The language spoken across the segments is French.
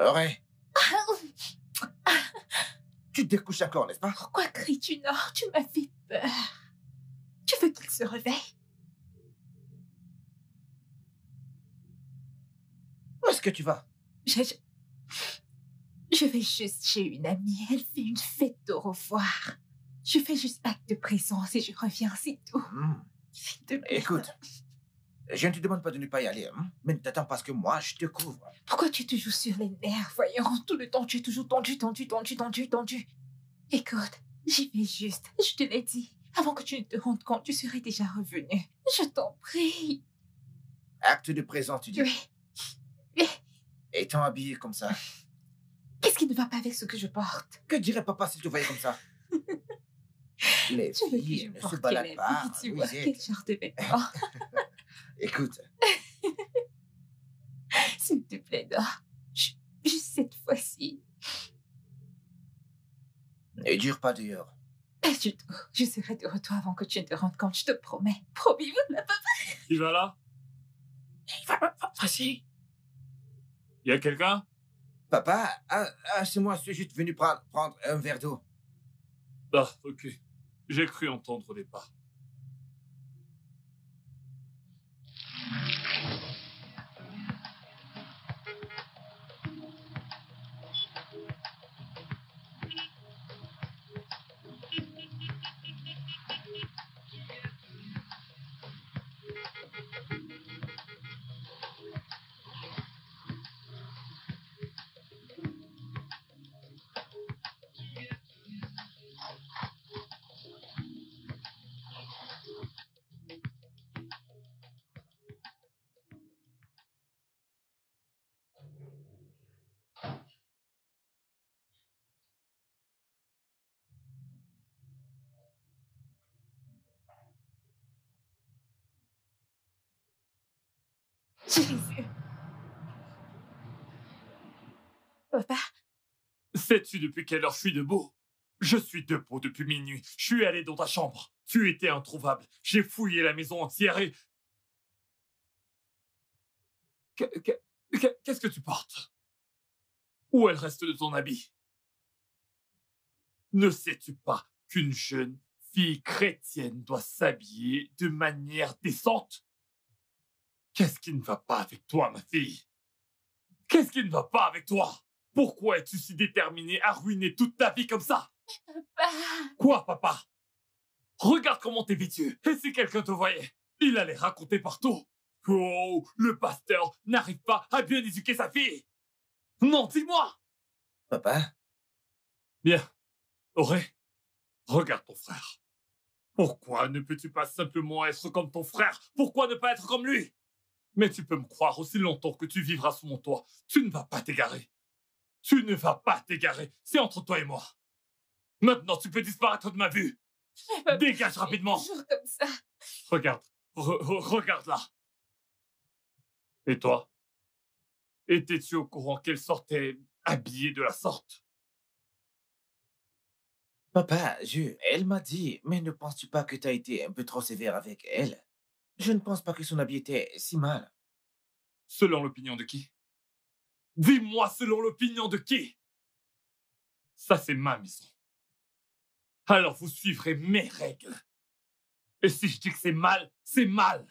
Aurais, tu te découches encore, n'est-ce pas? Pourquoi cries-tu, Nord? Tu m'as fait peur. Tu veux qu'il se réveille? Où est-ce que tu vas? Je vais juste chez une amie. Elle fait une fête au revoir. Je fais juste acte de présence et je reviens, c'est tout. S'il te plaît. Écoute, je ne te demande pas de ne pas y aller, mais ne t'attends pas à ce que moi, je te couvre. Pourquoi tu es toujours sur les nerfs, voyons? Tout le temps, tu es toujours tendu. Écoute, j'y vais juste. Je te l'ai dit. Avant que tu ne te rendes compte, tu serais déjà revenu. Je t'en prie. Acte de présence, tu dis? Oui. Étant habillé comme ça. Qu'est-ce qui ne va pas avec ce que je porte? Que dirait papa s'il te voyait comme ça? Les filles ne se baladent pas. Tu vois quel genre de vêtements? Écoute. S'il te plaît, Nord. Juste cette fois-ci. Ne dure pas dehors. Pas du tout. Je serai de retour avant que tu ne te rendes compte, je te promets. Promis, vous ne pas. Il va là? Vas-y. Il y a quelqu'un? Papa, c'est moi, je suis juste venu prendre un verre d'eau. Ah, ok. J'ai cru entendre des pas. Jésus. Papa. Sais-tu depuis quelle heure je suis debout? Je suis debout depuis minuit. Je suis allé dans ta chambre. Tu étais introuvable. J'ai fouillé la maison entière et... Qu'est-ce que tu portes? Où est le reste de ton habit? Ne sais-tu pas qu'une jeune fille chrétienne doit s'habiller de manière décente? Qu'est-ce qui ne va pas avec toi, ma fille? Qu'est-ce qui ne va pas avec toi? Pourquoi es-tu si déterminée à ruiner toute ta vie comme ça? Papa. Quoi, papa? Regarde comment t'es vêtu. Et si quelqu'un te voyait, il allait raconter partout. Oh, le pasteur n'arrive pas à bien éduquer sa fille. Non, dis-moi. Papa? Bien. Auré, regarde ton frère. Pourquoi ne peux-tu pas simplement être comme ton frère? Pourquoi ne pas être comme lui? Mais tu peux me croire aussi longtemps que tu vivras sous mon toit. Tu ne vas pas t'égarer. Tu ne vas pas t'égarer. C'est entre toi et moi. Maintenant, tu peux disparaître de ma vue. Dégage rapidement. Toujours comme ça. Regarde. Regarde là. Et toi? Étais-tu au courant qu'elle sortait habillée de la sorte? Papa, elle m'a dit, mais ne penses-tu pas que tu as été un peu trop sévère avec elle? Je ne pense pas que son habit était si mal. Selon l'opinion de qui? Dis-moi selon l'opinion de qui? Ça, c'est ma maison. Alors vous suivrez mes règles. Et si je dis que c'est mal, c'est mal.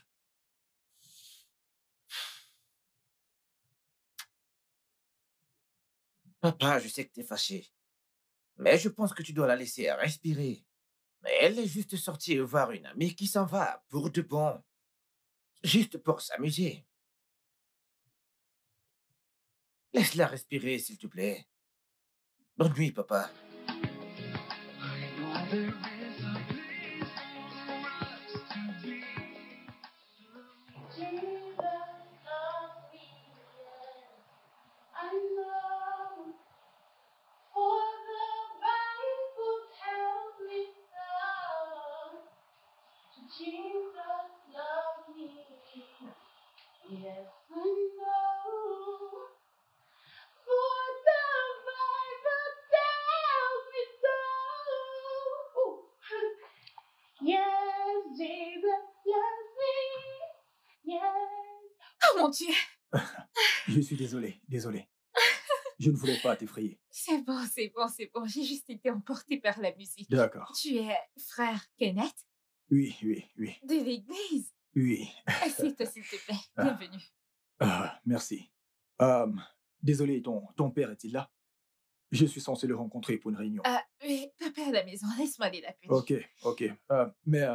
Papa, je sais que tu es fâché, mais je pense que tu dois la laisser respirer. Mais elle est juste sortie voir une amie qui s'en va pour de bon. Juste pour s'amuser. Laisse-la respirer, s'il te plaît. Bonne nuit, papa. Oh mon Dieu. Je suis désolé. Je ne voulais pas t'effrayer. C'est bon, c'est bon, c'est bon. J'ai juste été emportée par la musique. D'accord. Tu es frère Kenneth Oui, oui, oui, de l'église. oui. Assieds-toi, s'il te plaît. Ah. Bienvenue. Merci. Désolé, ton père est-il là? Je suis censé le rencontrer pour une réunion. Oui, papa à la maison. Laisse-moi aller la petite. Ok, ok. Mais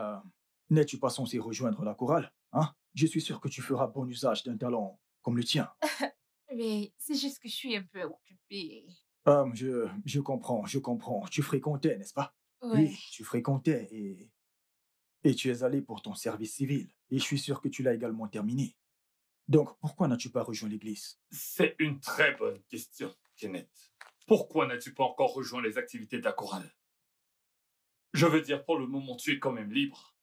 n'es-tu pas censé rejoindre la chorale, hein? Je suis sûr que tu feras bon usage d'un talent comme le tien. Mais c'est juste que je suis un peu occupée. Je comprends, je comprends. Tu fréquentais, n'est-ce pas? Ouais. Oui, tu fréquentais et tu es allé pour ton service civil. Et je suis sûr que tu l'as également terminé. Donc, pourquoi n'as-tu pas rejoint l'église? C'est une très bonne question, Kenneth. Pourquoi n'as-tu pas encore rejoint les activités de la chorale? Je veux dire, pour le moment, tu es quand même libre.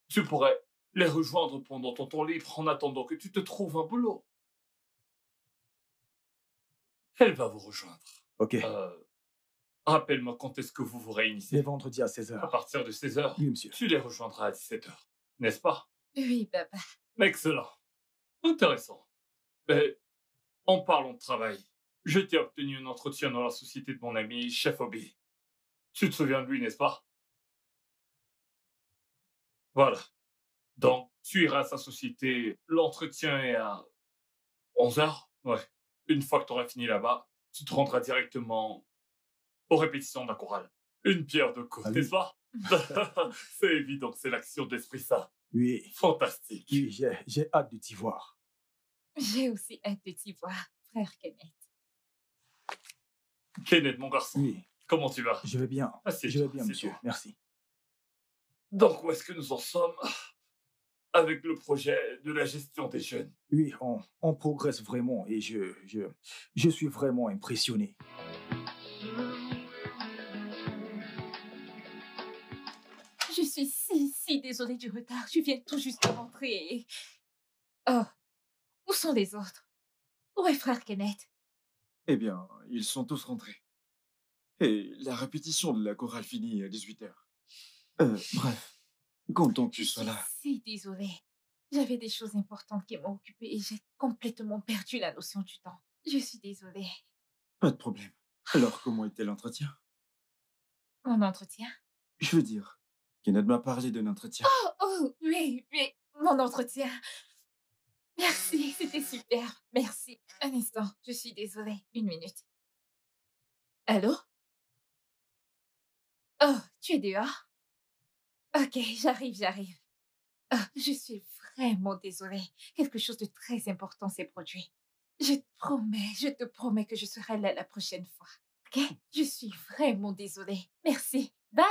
Tu pourrais les rejoindre pendant ton temps libre en attendant que tu te trouves un boulot. Elle va vous rejoindre. Ok. Rappelle-moi quand est-ce que vous vous réunissez? Les vendredis à À 16h. partir de 16h, Oui, monsieur. tu les rejoindras à 17h, n'est-ce pas? Oui, papa. Excellent. Intéressant. Mais en parlant de travail, je t'ai obtenu un entretien dans la société de mon ami, Chef Obi. Tu te souviens de lui, n'est-ce pas? Voilà. Donc, tu iras à sa société. L'entretien est à 11h. Ouais. Une fois que tu auras fini là-bas, tu te rendras directement aux répétitions de la chorale. Une pierre deux coups, Ah oui. n'est-ce pas? C'est évident que c'est l'action d'Esprit Saint. Oui, Fantastique. oui, j'ai hâte de t'y voir. J'ai aussi hâte de t'y voir, frère Kenneth. Kenneth, mon garçon, Oui, comment tu vas? je vais bien. Assieds-toi, Je vais bien, assieds-toi. monsieur. Merci. Donc, où est-ce que nous en sommes avec le projet de la gestion des jeunes? Oui, on progresse vraiment et je suis vraiment impressionné. Je suis si désolée du retard. Je viens tout juste de rentrer et... Oh, où sont les autres? Où est frère Kenneth? Eh bien, ils sont tous rentrés. Et la répétition de la chorale finit à 18h. Bref, content que Je tu sois suis là. si désolée. J'avais des choses importantes qui m'ont occupée et j'ai complètement perdu la notion du temps. Je suis désolée. Pas de problème. Alors, comment était l'entretien? Mon entretien? Je veux dire, Kenneth m'a parlé de l'entretien. Oh, oui, mon entretien. Merci, c'était super. Merci. Un instant, je suis désolée. Une minute. Allô? Oh, tu es dehors? Ok, j'arrive. Oh, je suis vraiment désolée. Quelque chose de très important s'est produit. Je te promets que je serai là la prochaine fois. Ok? Je suis vraiment désolée. Merci. Bye!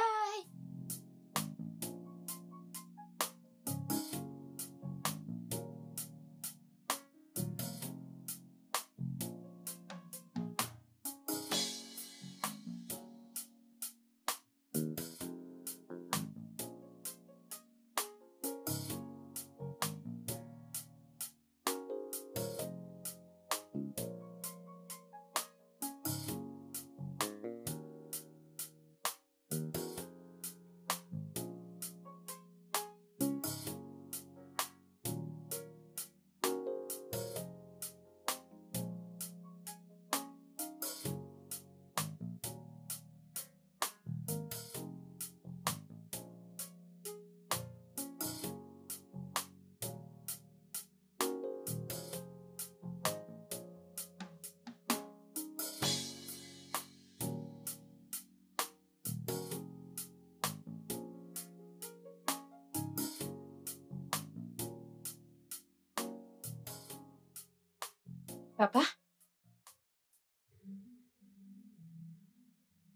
Papa?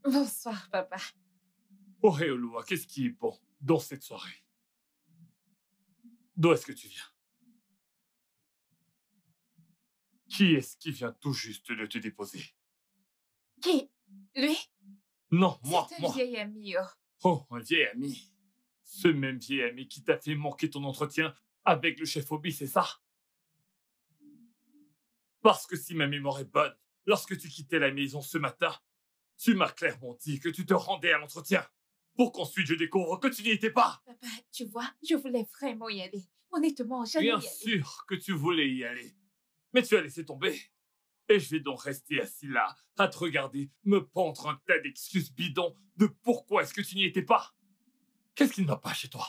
Bonsoir, papa. Oh, Réoloa, qu'est-ce qui est bon dans cette soirée? D'où est-ce que tu viens? Qui est-ce qui vient tout juste de te déposer? Qui? Lui? Non, moi. C'est un vieil ami. Oh, un vieil ami. Ce même vieil ami qui t'a fait manquer ton entretien avec le chef Obi, c'est ça? Parce que si ma mémoire est bonne, lorsque tu quittais la maison ce matin, tu m'as clairement dit que tu te rendais à l'entretien pour qu'ensuite je découvre que tu n'y étais pas. Papa, tu vois, je voulais vraiment y aller. Honnêtement, j'allais y Bien aller. sûr que tu voulais y aller, mais tu as laissé tomber. Et je vais donc rester assis là, à te regarder, me pendre un tas d'excuses bidons de pourquoi est-ce que tu n'y étais pas. Qu'est-ce qui ne va pas chez toi?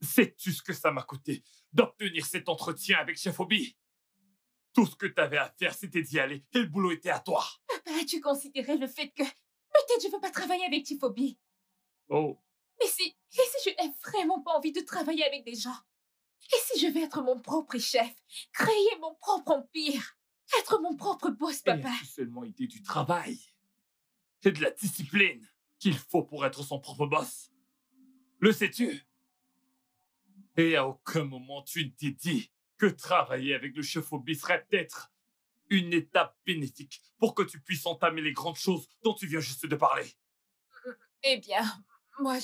Sais-tu ce que ça m'a coûté d'obtenir cet entretien avec Chef Obi? Tout ce que tu avais à faire, c'était d'y aller, et le boulot était à toi. Papa, as-tu considéré le fait que peut-être je veux pas travailler avec Tifobi? Oh, Et si je n'ai vraiment pas envie de travailler avec des gens? Et si je vais être mon propre chef, créer mon propre empire, être mon propre boss, et papa? as-tu seulement idée du travail et de la discipline qu'il faut pour être son propre boss? Le sais-tu? Et à aucun moment tu ne t'es dit que travailler avec le chef Obi serait peut-être une étape bénéfique pour que tu puisses entamer les grandes choses dont tu viens juste de parler. Eh bien, moi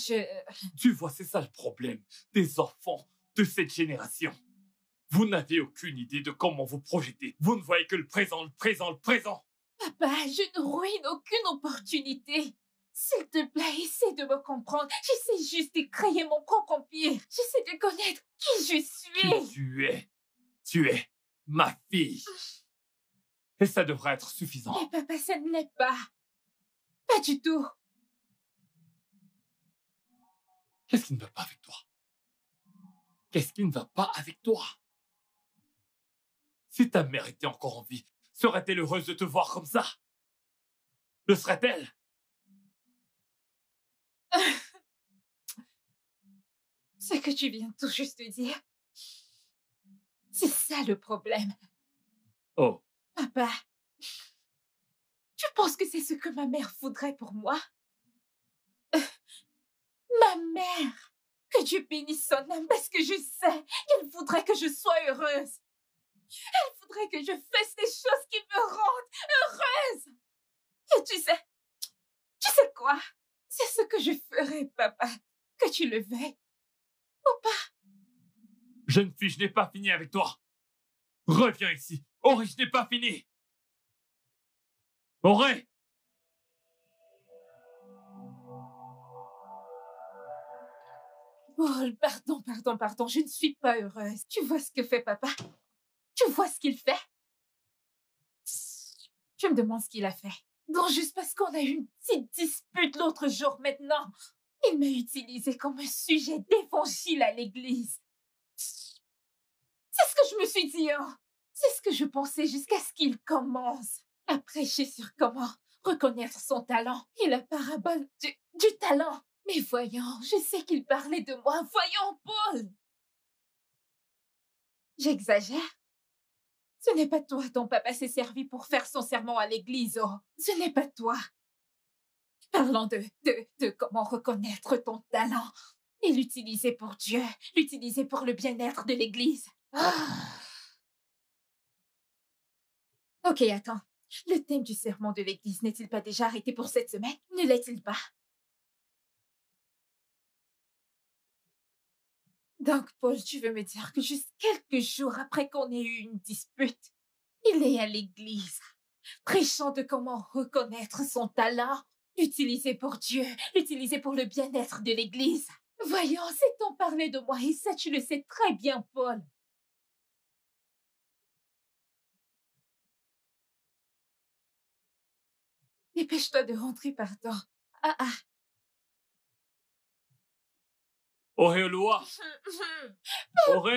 Tu vois, c'est ça le problème des enfants de cette génération. Vous n'avez aucune idée de comment vous projetez. Vous ne voyez que le présent, le présent, le présent. Papa, je ne ruine aucune opportunité. S'il te plaît, essaie de me comprendre. J'essaie juste de créer mon propre empire. J'essaie de connaître qui je suis. Tu es ma fille. Et ça devrait être suffisant. Mais papa, ça ne l'est pas. Pas du tout. Qu'est-ce qui ne va pas avec toi? Qu'est-ce qui ne va pas avec toi? Si ta mère était encore en vie, serait-elle heureuse de te voir comme ça? Le serait-elle? Ce que tu viens tout juste de dire, c'est ça le problème. Oh, Papa, tu penses que c'est ce que ma mère voudrait pour moi? Ma mère! Que Dieu bénisse son âme parce que je sais qu'elle voudrait que je sois heureuse. Elle voudrait que je fasse des choses qui me rendent heureuse. Et tu sais quoi? C'est ce que je ferai, papa, que tu le veuilles ou pas. jeune fille, je n'ai pas fini avec toi. Reviens ici. Ori, je n'ai pas fini. Ori! Paul, pardon, je ne suis pas heureuse. Tu vois ce que fait papa? Tu vois ce qu'il fait? Je me demande ce qu'il a fait. Non, juste parce qu'on a eu une petite dispute l'autre jour maintenant. Il m'a utilisé comme un sujet d'évangile à l'église. C'est ce que je me suis dit, hein. C'est ce que je pensais jusqu'à ce qu'il commence à prêcher sur comment reconnaître son talent et la parabole du talent. Mais voyons, je sais qu'il parlait de moi. Voyons, Paul! J'exagère? Ce n'est pas toi dont papa s'est servi pour faire son sermon à l'église, oh. Ce n'est pas toi. Parlant de comment reconnaître ton talent et l'utiliser pour Dieu, l'utiliser pour le bien-être de l'église. Ah. Ok, attends. Le thème du sermon de l'église n'est-il pas déjà arrêté pour cette semaine? Ne l'est-il pas? Donc, Paul, tu veux me dire que juste quelques jours après qu'on ait eu une dispute, il est à l'église, prêchant de comment reconnaître son talent, l'utiliser pour Dieu, l'utiliser pour le bien-être de l'église. Voyons, c'est on parlait de moi et ça, tu le sais très bien, Paul. Dépêche-toi de rentrer, pardon. Ah. Oreolua! Ore!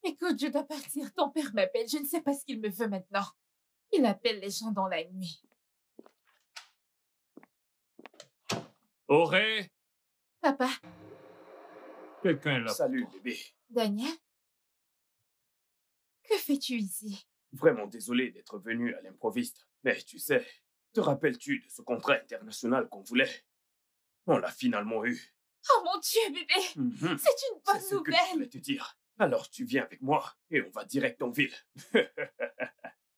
Écoute, je dois partir. Ton père m'appelle. Je ne sais pas ce qu'il me veut maintenant. Il appelle les gens dans la nuit. Ore! Papa, Quelqu'un est là. Salut, bébé. Daniel? Que fais-tu ici? Vraiment désolé d'être venu à l'improviste. Mais tu sais, te rappelles-tu de ce contrat international qu'on voulait? On l'a finalement eu. Oh mon Dieu, bébé! Mhm. C'est une bonne C'est ce que je nouvelle! voulais te dire. Alors tu viens avec moi et on va direct en ville.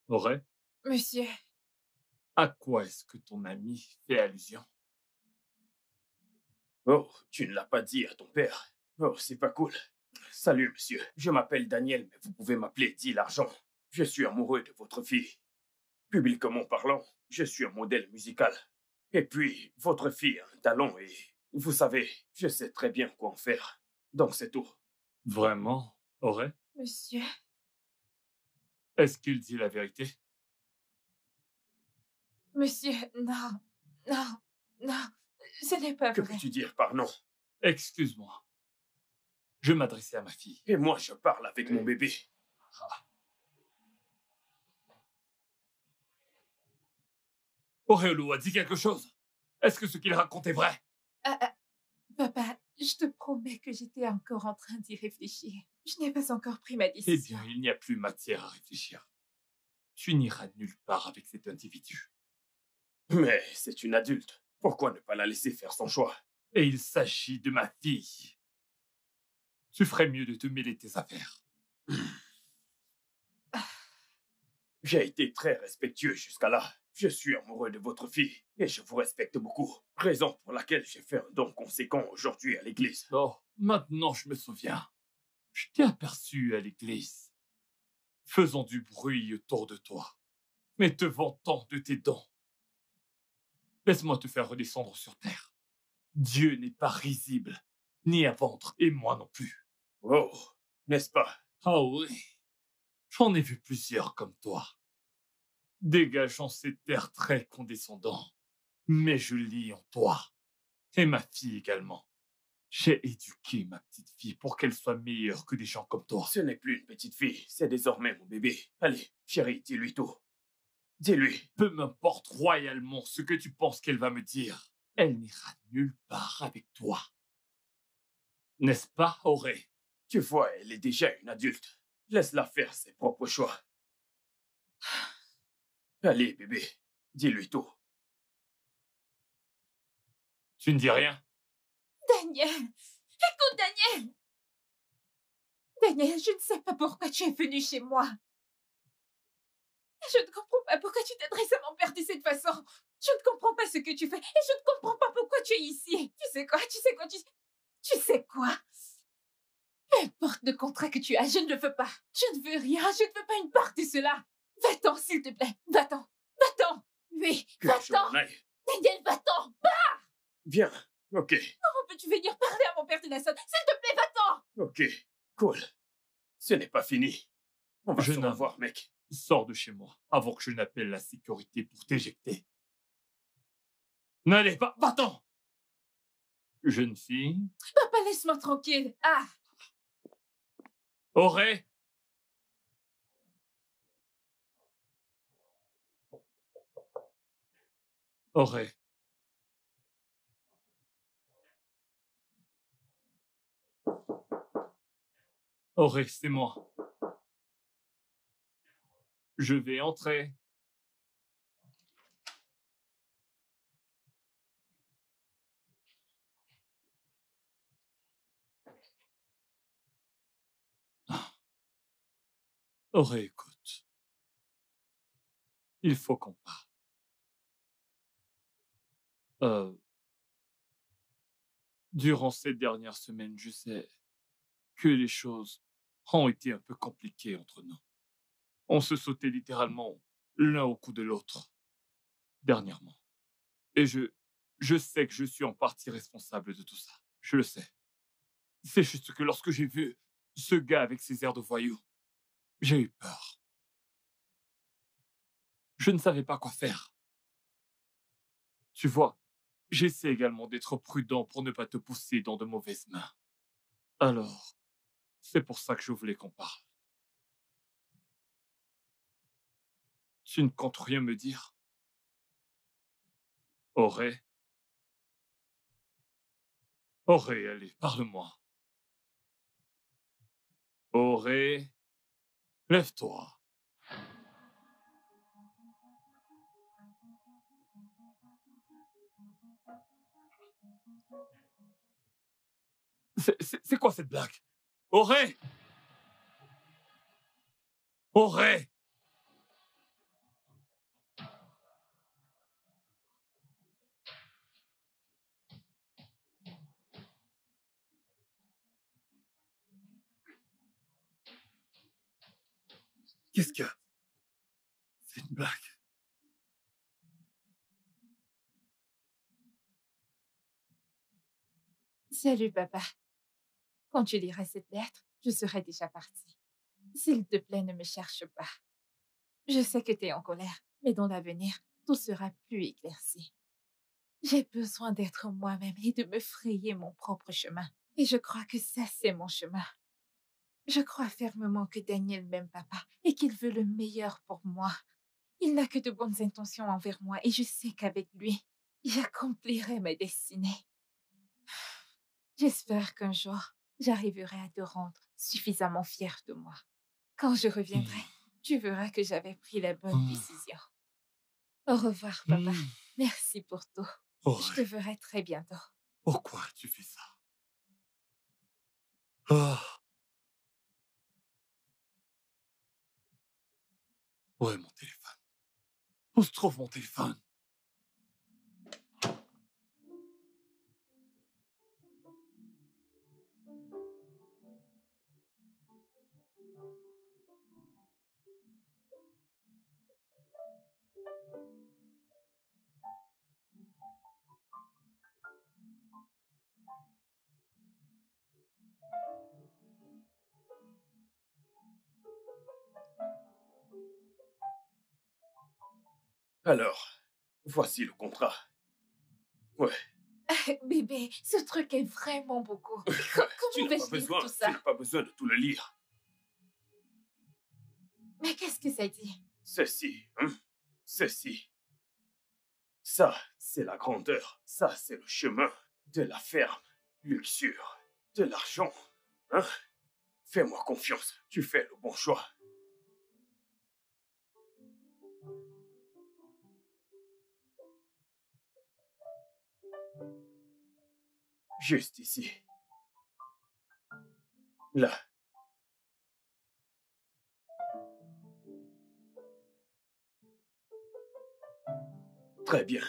Ore? Monsieur, À quoi est-ce que ton ami fait allusion? Oh, tu ne l'as pas dit à ton père. Oh, c'est pas cool. Salut, monsieur. Je m'appelle Daniel, mais vous pouvez m'appeler Dit l'argent. Je suis amoureux de votre fille. Publiquement parlant, je suis un modèle musical. Et puis, votre fille a un talent et, vous savez, je sais très bien quoi en faire. Donc c'est tout. Vraiment, Ore? monsieur, Est-ce qu'il dit la vérité? Monsieur, non, non, non, ce n'est pas Que vrai. peux-tu dire par non? Excuse-moi. Je m'adressais à ma fille. Et moi, je parle avec mon bébé. Auréolo a dit quelque chose. Est-ce que ce qu'il raconte est vrai? Papa, je te promets que j'étais encore en train d'y réfléchir. Je n'ai pas encore pris ma Eh décision. bien, il n'y a plus matière à réfléchir. Tu n'iras nulle part avec cet individu. Mais c'est une adulte. Pourquoi ne pas la laisser faire son choix? Et il s'agit de ma fille. Tu ferais mieux de te mêler de tes affaires. J'ai été très respectueux jusqu'à là. Je suis amoureux de votre fille et je vous respecte beaucoup. Raison pour laquelle j'ai fait un don conséquent aujourd'hui à l'église. Oh, maintenant je me souviens. Je t'ai aperçu à l'église, faisant du bruit autour de toi, mais te vantant de tes dons. Laisse-moi te faire redescendre sur terre. Dieu n'est pas risible, ni à vendre, et moi non plus. Oh, n'est-ce pas? Ah oui, j'en ai vu plusieurs comme toi, dégageant cet air très condescendant. Mais je lis en toi, et ma fille également. J'ai éduqué ma petite fille pour qu'elle soit meilleure que des gens comme toi. Ce n'est plus une petite fille, c'est désormais mon bébé. Allez, chérie, dis-lui tout. Dis-lui. Peu m'importe royalement ce que tu penses qu'elle va me dire. Elle n'ira nulle part avec toi. N'est-ce pas, Auré? Tu vois, elle est déjà une adulte. Laisse-la faire ses propres choix. Allez, bébé, dis-lui tout. Tu ne dis rien? Daniel! Écoute, Daniel! Daniel, je ne sais pas pourquoi tu es venu chez moi. Je ne comprends pas pourquoi tu t'adresses à mon père de cette façon. Je ne comprends pas ce que tu fais et je ne comprends pas pourquoi tu es ici. Tu sais quoi? Tu sais quoi? Peu importe le contrat que tu as, je ne le veux pas. Je ne veux rien, je ne veux pas une part de cela. Va-t'en, s'il te plaît. Va-t'en. Va-t'en. Oui, Que je va-t'en. m'en aille. Daniel, va-t'en. Viens, ok, Comment peux-tu venir parler à mon père de la sorte? S'il te plaît, va-t'en. ok, cool. Ce n'est pas fini. On va se Jeune homme. revoir, mec. Sors de chez moi avant que je n'appelle la sécurité pour t'éjecter. N'allez pas, va-t'en! Jeune fille, Papa, laisse-moi tranquille. Ah, Auré! Auré. Auré, c'est moi. Je vais entrer. Auré, écoute. Il faut qu'on parle. Durant ces dernières semaines, je sais que les choses ont été un peu compliquées entre nous. On se sautait littéralement l'un au cou de l'autre, dernièrement. Et je sais que je suis en partie responsable de tout ça. Je le sais. C'est juste que lorsque j'ai vu ce gars avec ses airs de voyou, j'ai eu peur. Je ne savais pas quoi faire. Tu vois, j'essaie également d'être prudent pour ne pas te pousser dans de mauvaises mains. Alors, c'est pour ça que je voulais qu'on parle. Tu ne comptes rien me dire? Auré? Auré, allez, parle-moi. Auré, lève-toi. C'est quoi cette blague? Auré! Auré! Qu'est-ce que... C'est une blague. salut, papa. Quand tu liras cette lettre, je serai déjà partie. S'il te plaît, ne me cherche pas. Je sais que tu es en colère, mais dans l'avenir, tout sera plus éclairci. J'ai besoin d'être moi-même et de me frayer mon propre chemin. Et je crois que ça, c'est mon chemin. Je crois fermement que Daniel m'aime, papa, et qu'il veut le meilleur pour moi. Il n'a que de bonnes intentions envers moi et je sais qu'avec lui, j'accomplirai ma destinée. J'espère qu'un jour, j'arriverai à te rendre suffisamment fier de moi. Quand je reviendrai, tu verras que j'avais pris la bonne décision. Au revoir, papa. Merci pour tout. Je te Auré, verrai très bientôt. pourquoi tu fais ça? Ah, où est mon téléphone? Où se trouve mon téléphone? Alors, voici le contrat. Ouais, Bébé, ce truc est vraiment beaucoup. tu Comment n'as pas vais-je lire besoin, tout tu ça? n'as pas besoin de tout le lire. Mais qu'est-ce que ça dit? Ceci, ceci. Ça, c'est la grandeur. Ça, c'est le chemin de la ferme. Luxure, de l'argent. Hein? Fais-moi confiance, tu fais le bon choix. Juste ici. Là. Très bien.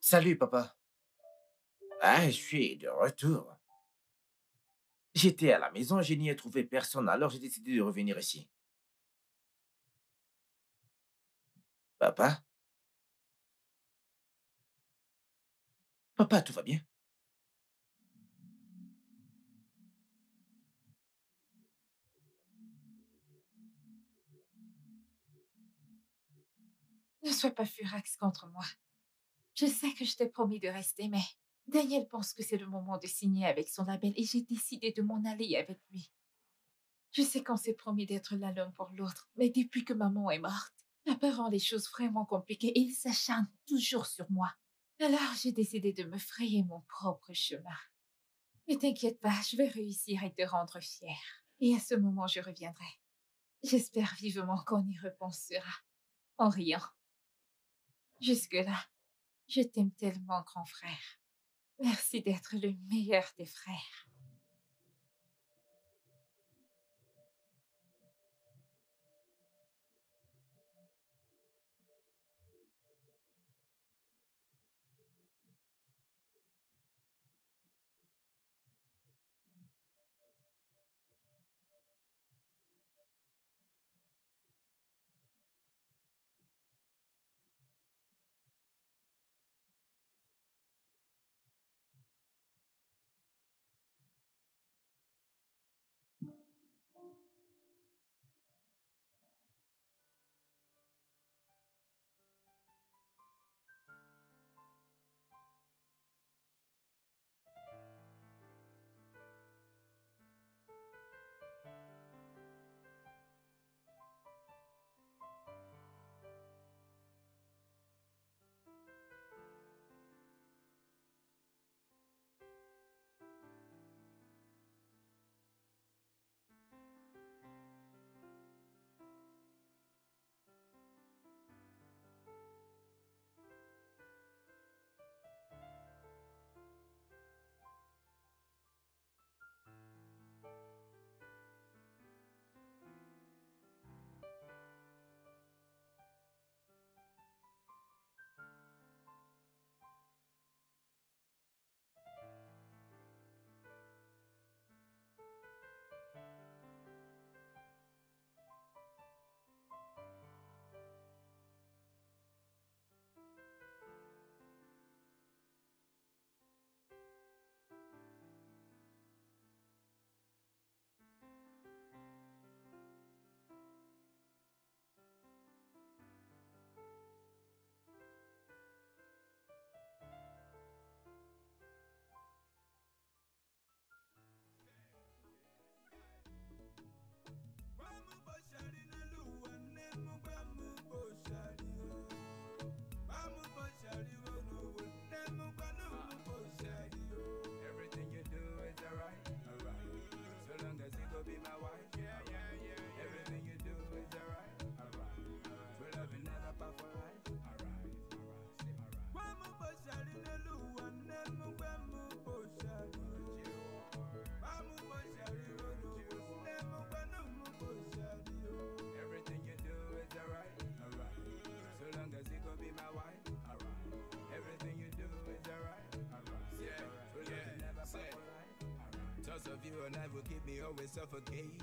Salut, papa. Ah, je suis de retour. J'étais à la maison, je n'y ai trouvé personne, alors j'ai décidé de revenir ici. Papa? Papa, tout va bien? Ne sois pas furax contre moi. Je sais que je t'ai promis de rester, mais Daniel pense que c'est le moment de signer avec son label et j'ai décidé de m'en aller avec lui. Je sais qu'on s'est promis d'être là l'un pour l'autre, mais depuis que maman est morte, papa rend les choses vraiment compliquées et il s'acharne toujours sur moi. Alors j'ai décidé de me frayer mon propre chemin. Ne t'inquiète pas, je vais réussir à te rendre fière. Et à ce moment, je reviendrai. J'espère vivement qu'on y repensera, en riant. Jusque-là, je t'aime tellement, grand frère. Merci d'être le meilleur des frères. you and I will keep me always suffocating.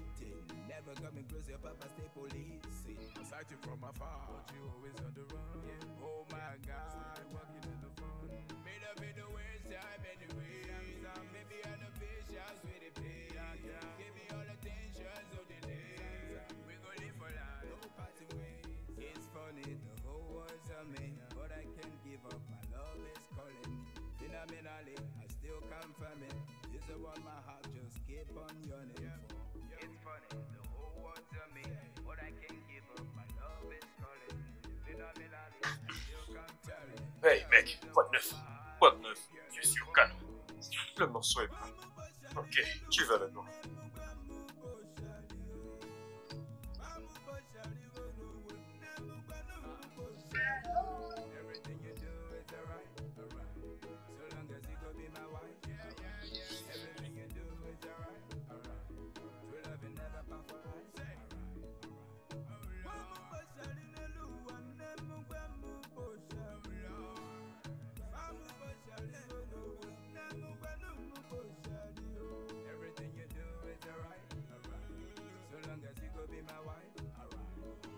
Never coming close, your papa stay policing. I sight you from afar, but you always on the run. Yeah. Oh my God, walking in the fun. Made up in the worst time anyway. Maybe I'm the patience with the pain. Give me all attention, so delay. We gon' live for life, no parting ways. It's funny, the whole world's a me, but I can't give up. My love is calling. Phenomenally, I still confirm it. This is what my heart just keep on yearning for. It's funny, the whole world's a me, but I can't give up. My love is calling. Phenomenally, I still confirm it. Hey mec, quoi de neuf? Quoi de neuf? Je suis au calme. Le morceau est prêt. Ok. Tu vas là-dedans. Everything you do is alright, alright. So long as you go be my wife, everything you do is alright, alright. True love will never compromise, everything you do is alright, alright. So long as you go be my wife, alright.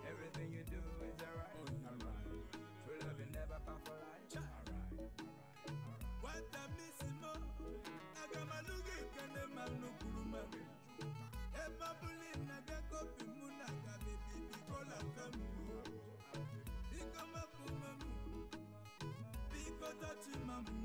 Everything you do is alright, alright. True love will never part for life, alright. What a missimo, agamalugi kende manukuruma. Eba bulina gako bimuna gabi bibi kola kamu. Biko mapumamu, biko tachimamu.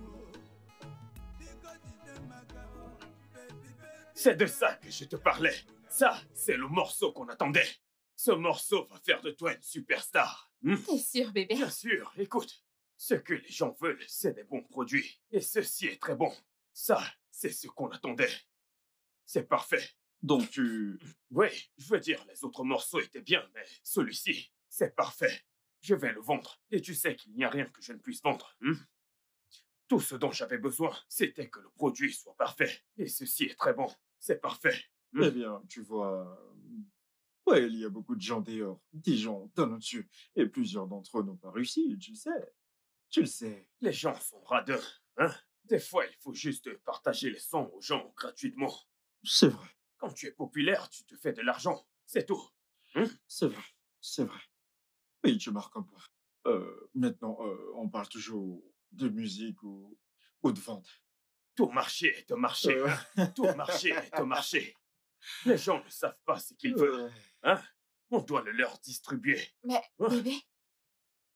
Biko jide makao, baby baby. C'est de ça que je te parlais. Ça, c'est le morceau qu'on attendait. Ce morceau va faire de toi une superstar. T'es sûr, bébé? Bien sûr, écoute. Ce que les gens veulent, c'est des bons produits. Et ceci est très bon. Ça, c'est ce qu'on attendait. C'est parfait. Donc tu... Oui, je veux dire, les autres morceaux étaient bien, mais celui-ci, c'est parfait. Je vais le vendre. Et tu sais qu'il n'y a rien que je ne puisse vendre. Tout ce dont j'avais besoin, c'était que le produit soit parfait. Et ceci est très bon. C'est parfait. Eh bien, tu vois... Ouais, il y a beaucoup de gens dehors, des gens talentueux, et plusieurs d'entre eux n'ont pas réussi, tu le sais. Tu le sais. Les gens sont radins, hein? Des fois, il faut juste partager les sons aux gens gratuitement. C'est vrai, Quand tu es populaire, tu te fais de l'argent. C'est tout. c'est vrai, c'est vrai. Oui, tu marques un point. Maintenant, on parle toujours de musique ou de vente. Tout marché est un marché. Tout marché est un marché. Les gens ne savent pas ce qu'ils veulent. Hein? On doit le leur distribuer. Mais, bébé,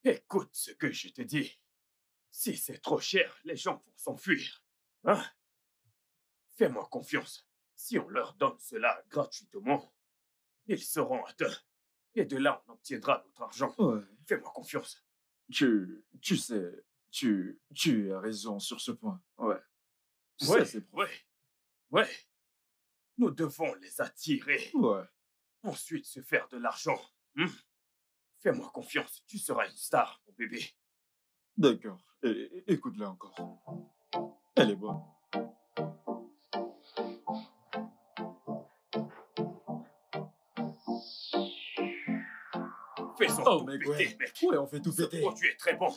Écoute ce que je te dis. Si c'est trop cher, les gens vont s'enfuir. Hein? Fais-moi confiance. Si on leur donne cela gratuitement, ils seront atteints. Et de là, on obtiendra notre argent. Ouais. Fais-moi confiance. Tu sais, tu as raison sur ce point. Ouais. Ouais, Ça, c'est ouais. Nous devons les attirer. Ouais. Ensuite, se faire de l'argent. Fais-moi confiance. Tu seras une star, mon bébé. D'accord. Écoute-la encore. Elle est bonne. Faisons Oh, tout mec, péter, ouais. mec. Ouais, on fait tout Ce péter. produit est très bon.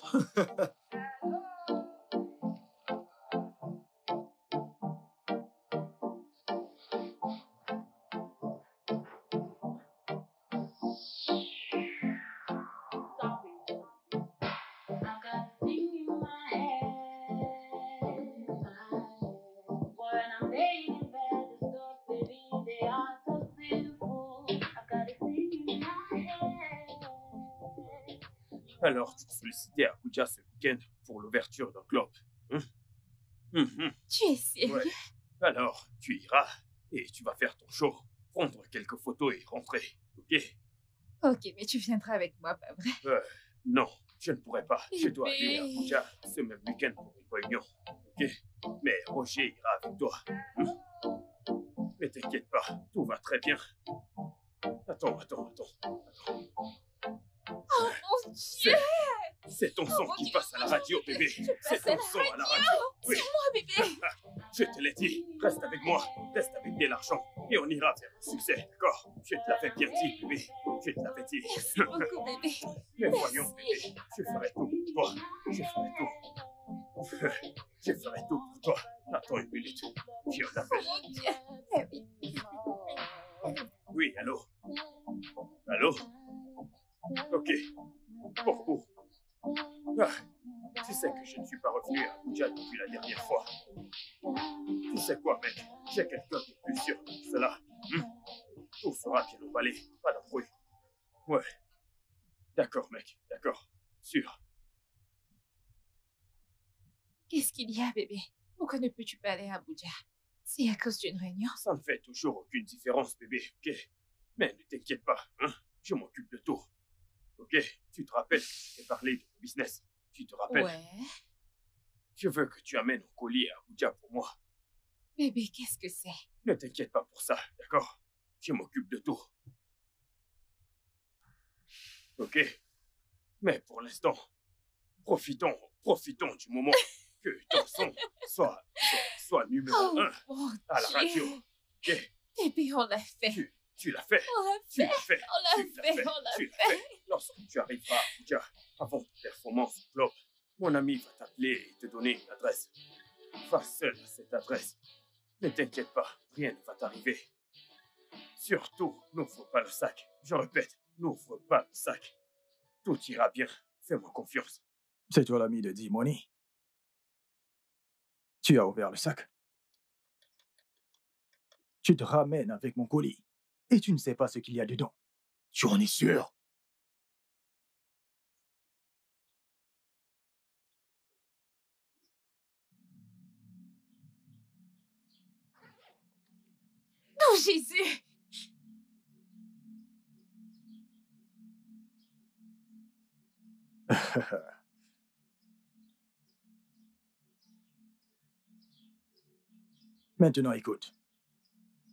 Alors, tu es sollicité à Abuja ce week-end pour l'ouverture d'un club. tu es sérieux? Ouais. Alors, tu iras et tu vas faire ton show, prendre quelques photos et rentrer, ok? Ok, mais tu viendras avec moi, pas vrai? Non, je ne pourrai pas. Je dois Bébé. aller à Abuja ce même week-end pour une réunion, ok? Mais Roger ira avec toi. Mais t'inquiète pas, tout va très bien. Attends. Oh mon Dieu! C'est ton son mon qui Dieu, passe à la radio, je bébé. passe C'est à ton la son à la radio. Oui. Moi, bébé! Je te l'ai dit, reste avec moi, reste avec Dès l'argent, et on ira vers le succès, d'accord? Je te l'avais bien dit, bébé, je te l'avais dit. Merci beaucoup, bébé. Mais voyons, bébé, je ferai tout pour toi, je ferai tout. Je ferai tout pour toi. Attends une minute. J'ai un appel. Mon Dieu. Eh oui. Oui, allô? Allô? Ok. Pourquoi? Tu sais que je ne suis pas revenu à Abuja depuis la dernière fois. Tu sais quoi, mec? J'ai quelqu'un de plus sûr que cela. Tout sera bien emballé. Pas d'embrouille. Ouais. D'accord, mec. D'accord. Sûr. Qu'est-ce qu'il y a, bébé? Pourquoi ne peux-tu pas aller à Abuja? C'est à cause d'une réunion? Ça ne fait toujours aucune différence, bébé, ok? Mais ne t'inquiète pas, hein? Je m'occupe de tout. Ok? Tu te rappelles que je t'ai parlé de mon business? Tu te rappelles? Ouais. Je veux que tu amènes un colis à Abuja pour moi. Bébé, qu'est-ce que c'est? Ne t'inquiète pas pour ça, d'accord? Je m'occupe de tout. Ok? Mais pour l'instant, profitons du moment que ton son soit numéro Oh, 1 mon à la radio. Dieu. Ok? Bébé, on l'a fait. Tu l'as fait. On l'a Tu fait. l'as fait. On l'a Tu l'as fait. fait. On l'a Tu l'as fait. fait. Lorsque tu arriveras à Abuja, avant ta performance au club, mon ami va t'appeler et te donner une adresse. Va seul à cette adresse. Ne t'inquiète pas, rien ne va t'arriver. Surtout, n'ouvre pas le sac. Je répète, n'ouvre pas le sac. Tout ira bien. Fais-moi confiance. C'est toi l'ami de D-Money. Tu as ouvert le sac. Tu te ramènes avec mon colis. Et tu ne sais pas ce qu'il y a dedans. Tu en es sûr? Non, Jésus. Maintenant, écoute.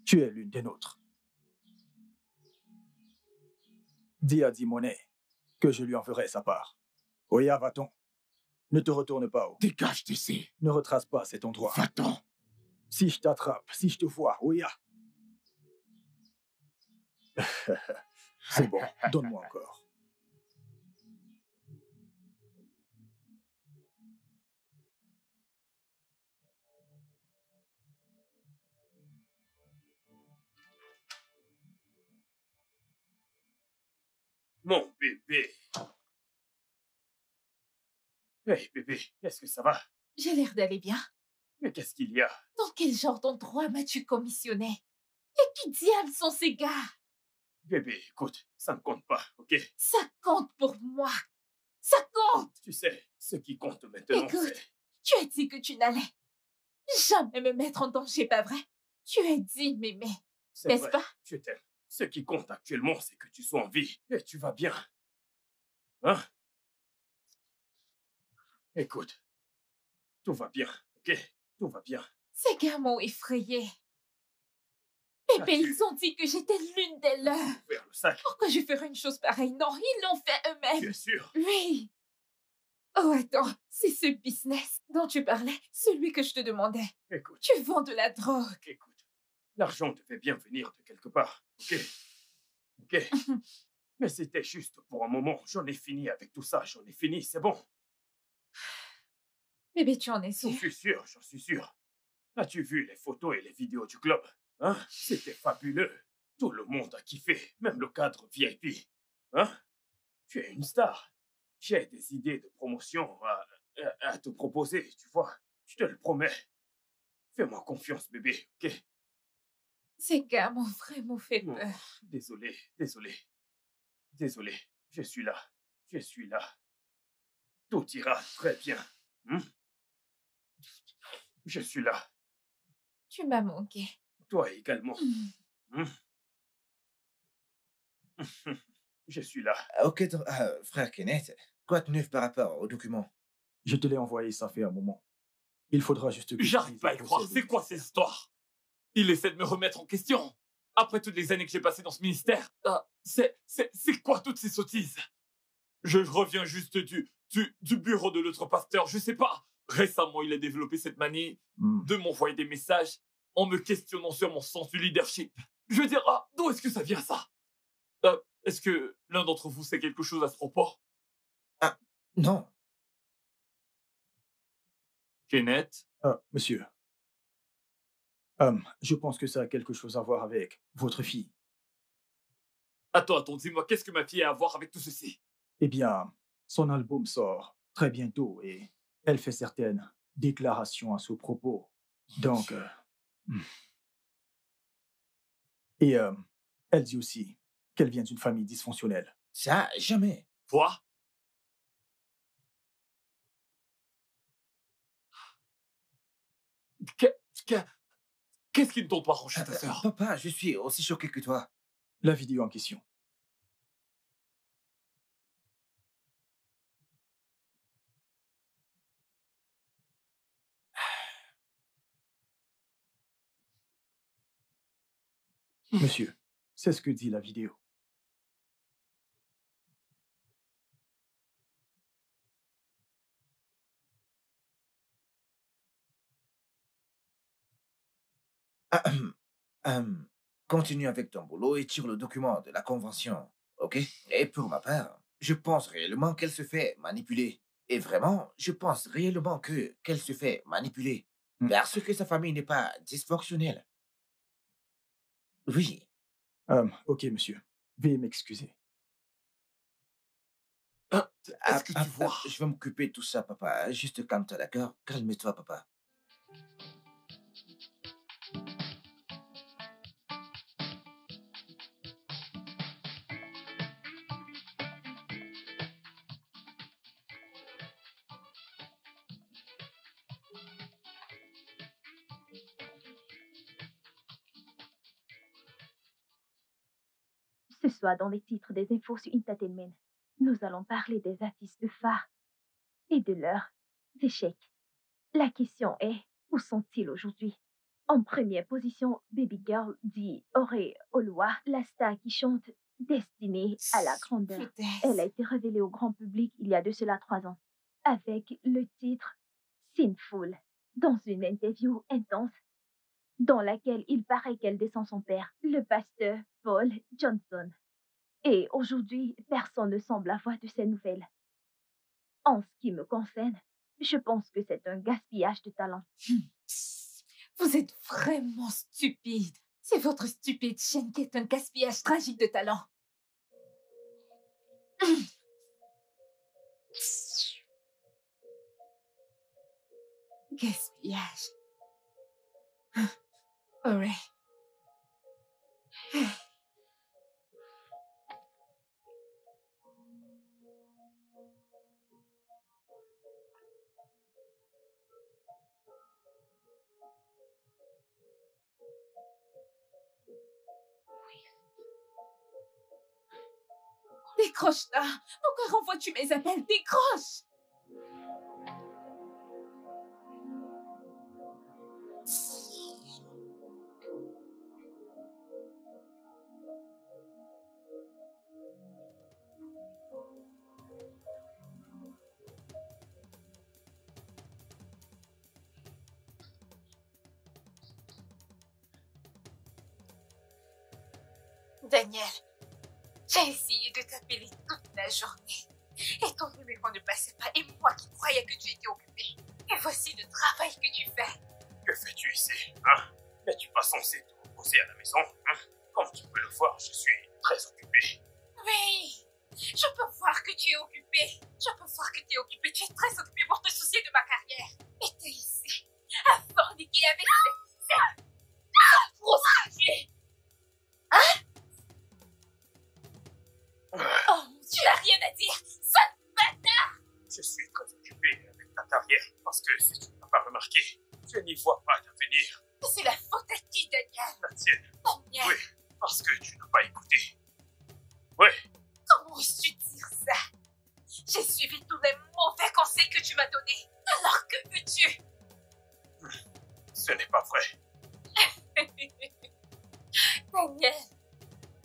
Tu es l'une des nôtres. Dis à D-Money que je lui en ferai sa part. Oya, va-t'en. Ne te retourne pas. Dégage d'ici. Ne retrace pas cet endroit. Va-t'en. Si je t'attrape, si je te vois, Oya. C'est bon, donne-moi encore. Mon bébé. Hey, bébé, est-ce que ça va? J'ai l'air d'aller bien. Mais qu'est-ce qu'il y a? Dans quel genre d'endroit m'as-tu commissionné? Et qui diable sont ces gars? Bébé, écoute, ça ne compte pas, ok? Ça compte pour moi. Ça compte. Tu sais, ce qui compte maintenant, Écoute, c'est... tu as dit que tu n'allais jamais me mettre en danger, pas vrai? Tu as dit m'aimer, C'est n'est-ce vrai, pas? je t'aime. Ce qui compte actuellement, c'est que tu sois en vie et tu vas bien. Hein? Écoute, tout va bien, ok? Tout va bien. Ces gars m'ont effrayée. Bébé, As-tu ils ont dit que j'étais l'une des leurs. ouvert le sac? Pourquoi je ferais une chose pareille? Non, ils l'ont fait Tu eux-mêmes. es sûr? Oui. Oh, attends, c'est ce business dont tu parlais, celui que je te demandais. Écoute, Tu vends de la drogue. écoute. L'argent devait bien venir de quelque part, ok? Ok? Mais c'était juste pour un moment. J'en ai fini avec tout ça. J'en ai fini, c'est bon. Bébé, tu en es sûr? J'en suis sûr, j'en suis sûr. As-tu vu les photos et les vidéos du club? Hein? C'était fabuleux. Tout le monde a kiffé, même le cadre VIP. Hein? Tu es une star. J'ai des idées de promotion à te proposer, tu vois. Je te le promets. Fais-moi confiance, bébé, ok? Ces gars m'ont vraiment fait Oh, peur. désolé, désolé. Désolé, je suis là. Je suis là. Tout ira très bien. Je suis là. Tu m'as manqué. Toi également. Je suis là. Ok, frère Kenneth, quoi de neuf par rapport aux documents? Je te l'ai envoyé, ça fait un moment. Il faudra juste que... J'arrive pas à y croire. C'est quoi ces histoires? Il essaie de me remettre en question. Après toutes les années que j'ai passées dans ce ministère, c'est quoi toutes ces sottises? Je reviens juste du bureau de l'autre pasteur, je sais pas. Récemment, il a développé cette manie de m'envoyer des messages en me questionnant sur mon sens du leadership. Je veux dire, d'où est-ce que ça vient, ça? Est-ce que l'un d'entre vous sait quelque chose à ce propos? Non. Kenneth? Monsieur, Je pense que ça a quelque chose à voir avec votre fille. Attends, dis-moi, qu'est-ce que ma fille a à voir avec tout ceci? Eh bien, son album sort très bientôt et elle fait certaines déclarations à ce propos. Donc, hmm. et elle dit aussi qu'elle vient d'une famille dysfonctionnelle. Ça, jamais. Quoi? Que- que- Qu'est-ce qui ne t'ont pas arrangé ta sœur? Papa, je suis aussi choqué que toi. La vidéo en question. Monsieur, c'est ce que dit la vidéo. Ahem. Continue avec ton boulot et tire le document de la convention, ok? Et pour ma part, je pense réellement qu'elle se fait manipuler. Et vraiment, je pense réellement qu'elle se fait manipuler. Hmm. Parce que sa famille n'est pas dysfonctionnelle. Oui. Ok, monsieur. Veuillez m'excuser. Est-ce que tu vois? Je vais m'occuper de tout ça, papa. Juste calme-toi, d'accord? Calme-toi, papa. Ce soir, dans les titres des infos sur Entertainment, nous allons parler des artistes phares et de leurs échecs. La question est, où sont-ils aujourd'hui? En première position, Baby Girl dit Auré Oluwa, la star qui chante Destinée à la grandeur. Elle a été révélée au grand public il y a de cela 3 ans, avec le titre Sinful, dans une interview intense dans laquelle il paraît qu'elle descend son père, le pasteur Paul Johnson. Et aujourd'hui, personne ne semble avoir de ces nouvelles. En ce qui me concerne, je pense que c'est un gaspillage de talent. Vous êtes vraiment stupide. C'est votre stupide chaîne qui est un gaspillage tragique de talent. Gaspillage. Auré. Décroche là. Pourquoi renvoies-tu mes appels? Décroche. Daniel, j'ai essayé de t'appeler toute la journée. Et ton numéro ne passait pas. Et moi qui croyais que tu étais occupé. Et voici le travail que tu fais. Que fais-tu ici, hein? N'es-tu pas censé te reposer à la maison, hein? Comme tu peux le voir, je suis très occupé. Oui, je peux voir que tu es occupé. Je peux voir que tu es occupé. Tu es très occupé pour te soucier de ma carrière. Et tu es ici, à forniquer avec cette prostituée. Hein? Oh, tu n'as rien à dire, sale bâtard! Je suis très occupé avec ta carrière parce que si tu n'as pas remarqué, je n'y vois pas d'avenir. C'est la faute à qui, Daniel? La tienne. Daniel, Oui, parce que tu n'as pas écouté. Oui, comment oses-tu dire ça? J'ai suivi tous les mauvais conseils que tu m'as donnés. Alors que veux-tu? ce n'est pas vrai.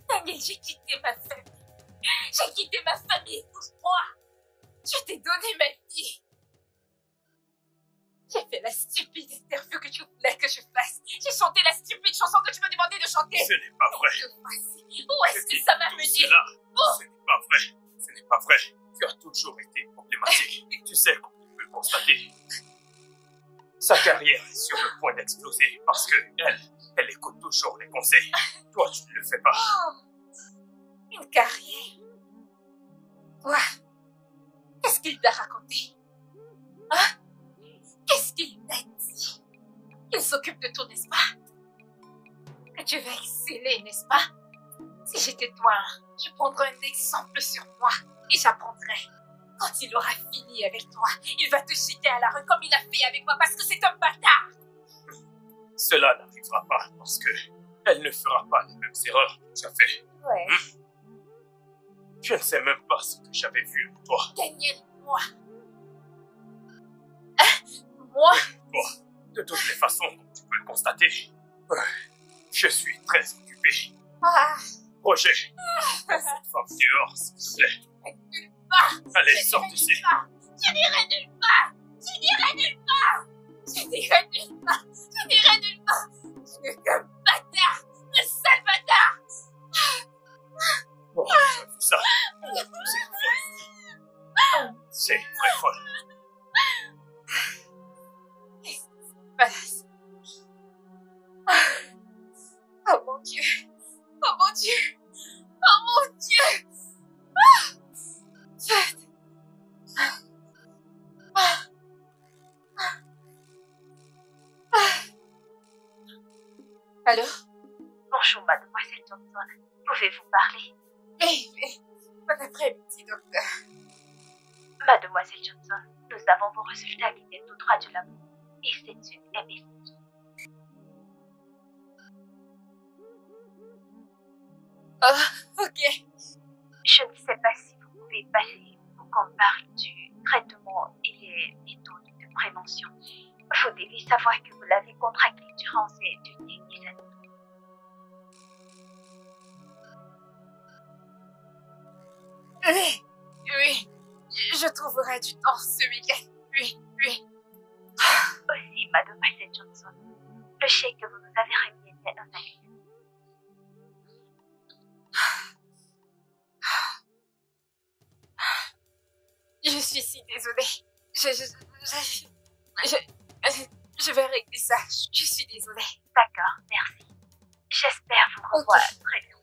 Daniel, j'ai quitté ma famille. J'ai quitté ma famille pour toi. Je t'ai donné ma vie. J'ai fait la stupide interview que tu voulais que je fasse. J'ai chanté la stupide chanson que tu me demandais de chanter. Ce n'est pas vrai. Où est-ce que ça m'a mené? Ce n'est pas vrai. Ce n'est pas vrai. Tu as toujours été problématique. Tu sais, comme tu peux le constater. Sa carrière est sur le point d'exploser parce que elle écoute toujours les conseils. Toi, tu ne le fais pas. Oh, une carrière. Toi, qu'est-ce qu'il t'a raconté? Hein? Qu'est-ce qu'il t'a dit? Il s'occupe de tout, n'est-ce pas? Que tu vas exceller, n'est-ce pas? Si j'étais toi, je prendrais un exemple sur moi et j'apprendrais. Quand il aura fini avec toi, il va te jeter à la rue comme il a fait avec moi parce que c'est un bâtard. Cela n'arrivera pas parce que elle ne fera pas les mêmes erreurs que tu as fait. Ouais. Je ne sais même pas ce que j'avais vu en toi. Daniel, moi. Moi? Toi, de toutes les façons, comme tu peux le constater, je suis très occupé. Ah, Roger, cette femme dehors, s'il te plaît. Allez, sors d'ici. Je n'irai nulle part. Je n'irai nulle part. Je n'irai nulle part. Je n'irai nulle part. Tu n'es qu'un bâtard. Un sale bâtard. Oh, j'ai vu ça. C'est folle. C'est une vraie folle. Qu'est-ce qui se passe? Oh mon Dieu. Oh mon Dieu. Oh mon Dieu. Allô? Bonjour, mademoiselle Johnson. Pouvez-vous parler? Oui. Bon après-midi, docteur. Mademoiselle Johnson, nous avons vos résultats qui viennent tout droit du labo. Et c'est une MSI. Oh, ok. Je ne sais pas si vous pouvez passer pour qu'on parle du traitement et les méthodes de prévention. Vous devez savoir que vous l'avez contracté durant ces 2 dernières années. Oui. Je trouverai du temps ce week-end. Oui. Aussi, mademoiselle Johnson, le chèque que vous nous avez remis était invalide. Je suis si désolée. Je vais régler ça. Je suis désolée. D'accord, merci. J'espère vous revoir très bientôt.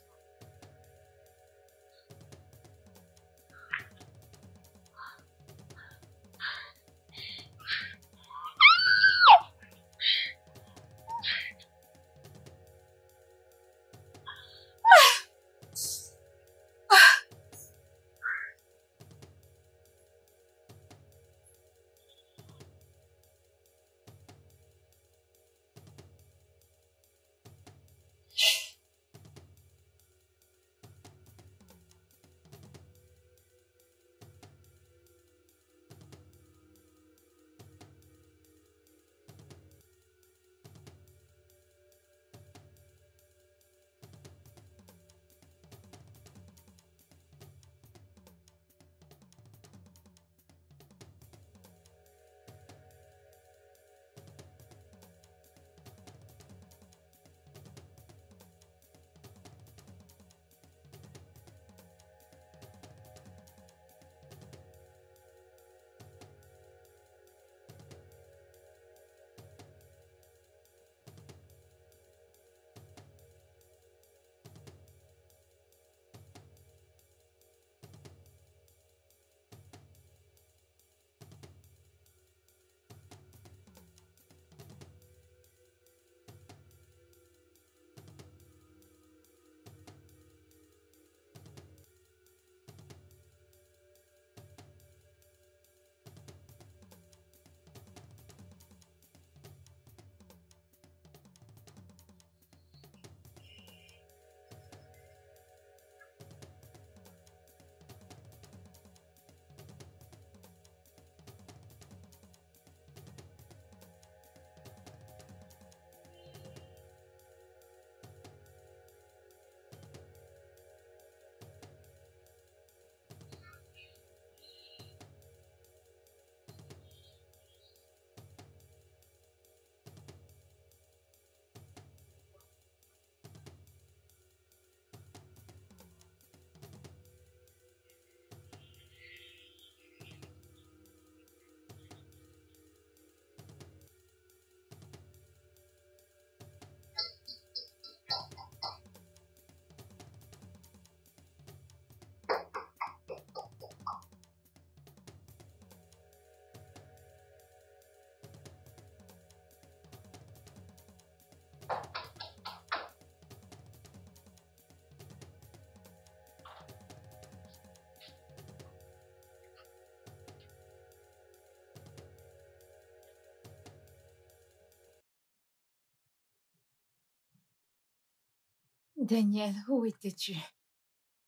Daniel, où étais-tu?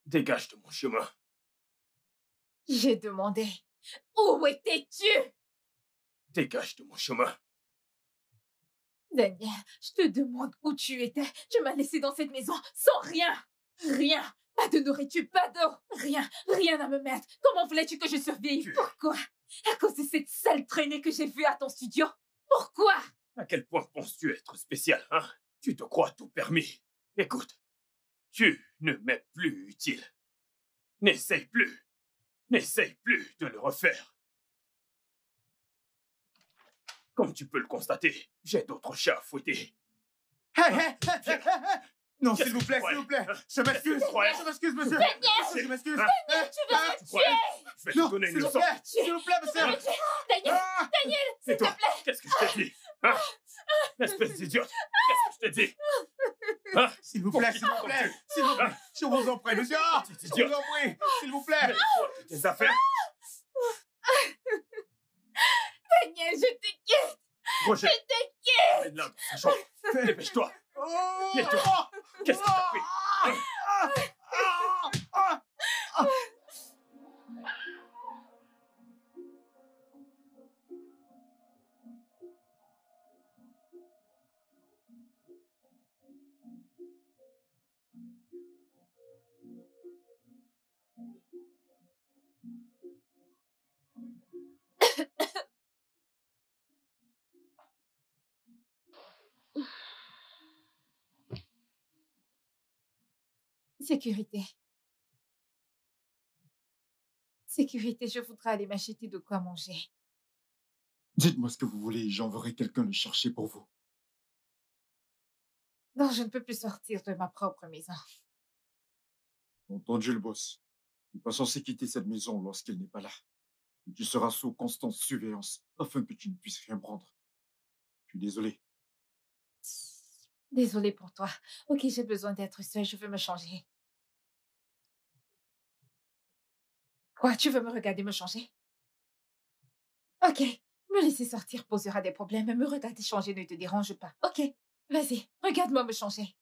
Dégage de mon chemin. J'ai demandé. Où étais-tu? Dégage de mon chemin. Daniel, je te demande où tu étais. Tu m'as laissé dans cette maison sans rien. Rien. Pas de nourriture, pas d'eau. Rien. Rien à me mettre. Comment voulais-tu que je survive? Pourquoi? À cause de cette sale traînée que j'ai vue à ton studio? Pourquoi? À quel point penses-tu être spécial, hein? Tu te crois tout permis. Écoute, tu ne m'es plus utile. N'essaye plus. N'essaye plus de le refaire. Comme tu peux le constater, j'ai d'autres chats à fouetter. Non, Qu'est-ce s'il vous que plaît, tu s'il vous plaît. croyais? Je m'excuse. croyais? Je m'excuse, monsieur. Je m'excuse. Tu veux me tuer? Je vais te Non, donner s'il une vous leçon. plaît. S'il vous plaît, monsieur. Daniel, Ah, C'est toi. Qu'est-ce que je t'ai dit? Hein? Espèce d'idiote. Qu'est-ce que je t'ai dit? Hein? S'il vous plaît, s'il vous plaît. S'il vous plaît. Je vous en prie, monsieur. Ah, Petit je vous idiot. en prie. S'il vous plaît. Mets-toi de tes affaires. Daniel, je te quitte. Roger, emmène-la dans sa chambre. Dépêche-toi. Oh. Viens-toi. Qu'est-ce qui t'a pris? Hein? Sécurité. Sécurité, je voudrais aller m'acheter de quoi manger. Dites-moi ce que vous voulez et j'enverrai quelqu'un le chercher pour vous. Non, je ne peux plus sortir de ma propre maison. Entendu le boss. Tu n'es pas censé quitter cette maison lorsqu'elle n'est pas là. Tu seras sous constante surveillance afin que tu ne puisses rien prendre. Je suis désolé. Désolée pour toi. Ok, j'ai besoin d'être seule, je veux me changer. Quoi, tu veux me regarder me changer? Ok, me laisser sortir posera des problèmes. Me regarder changer ne te dérange pas. Ok, vas-y, regarde-moi me changer.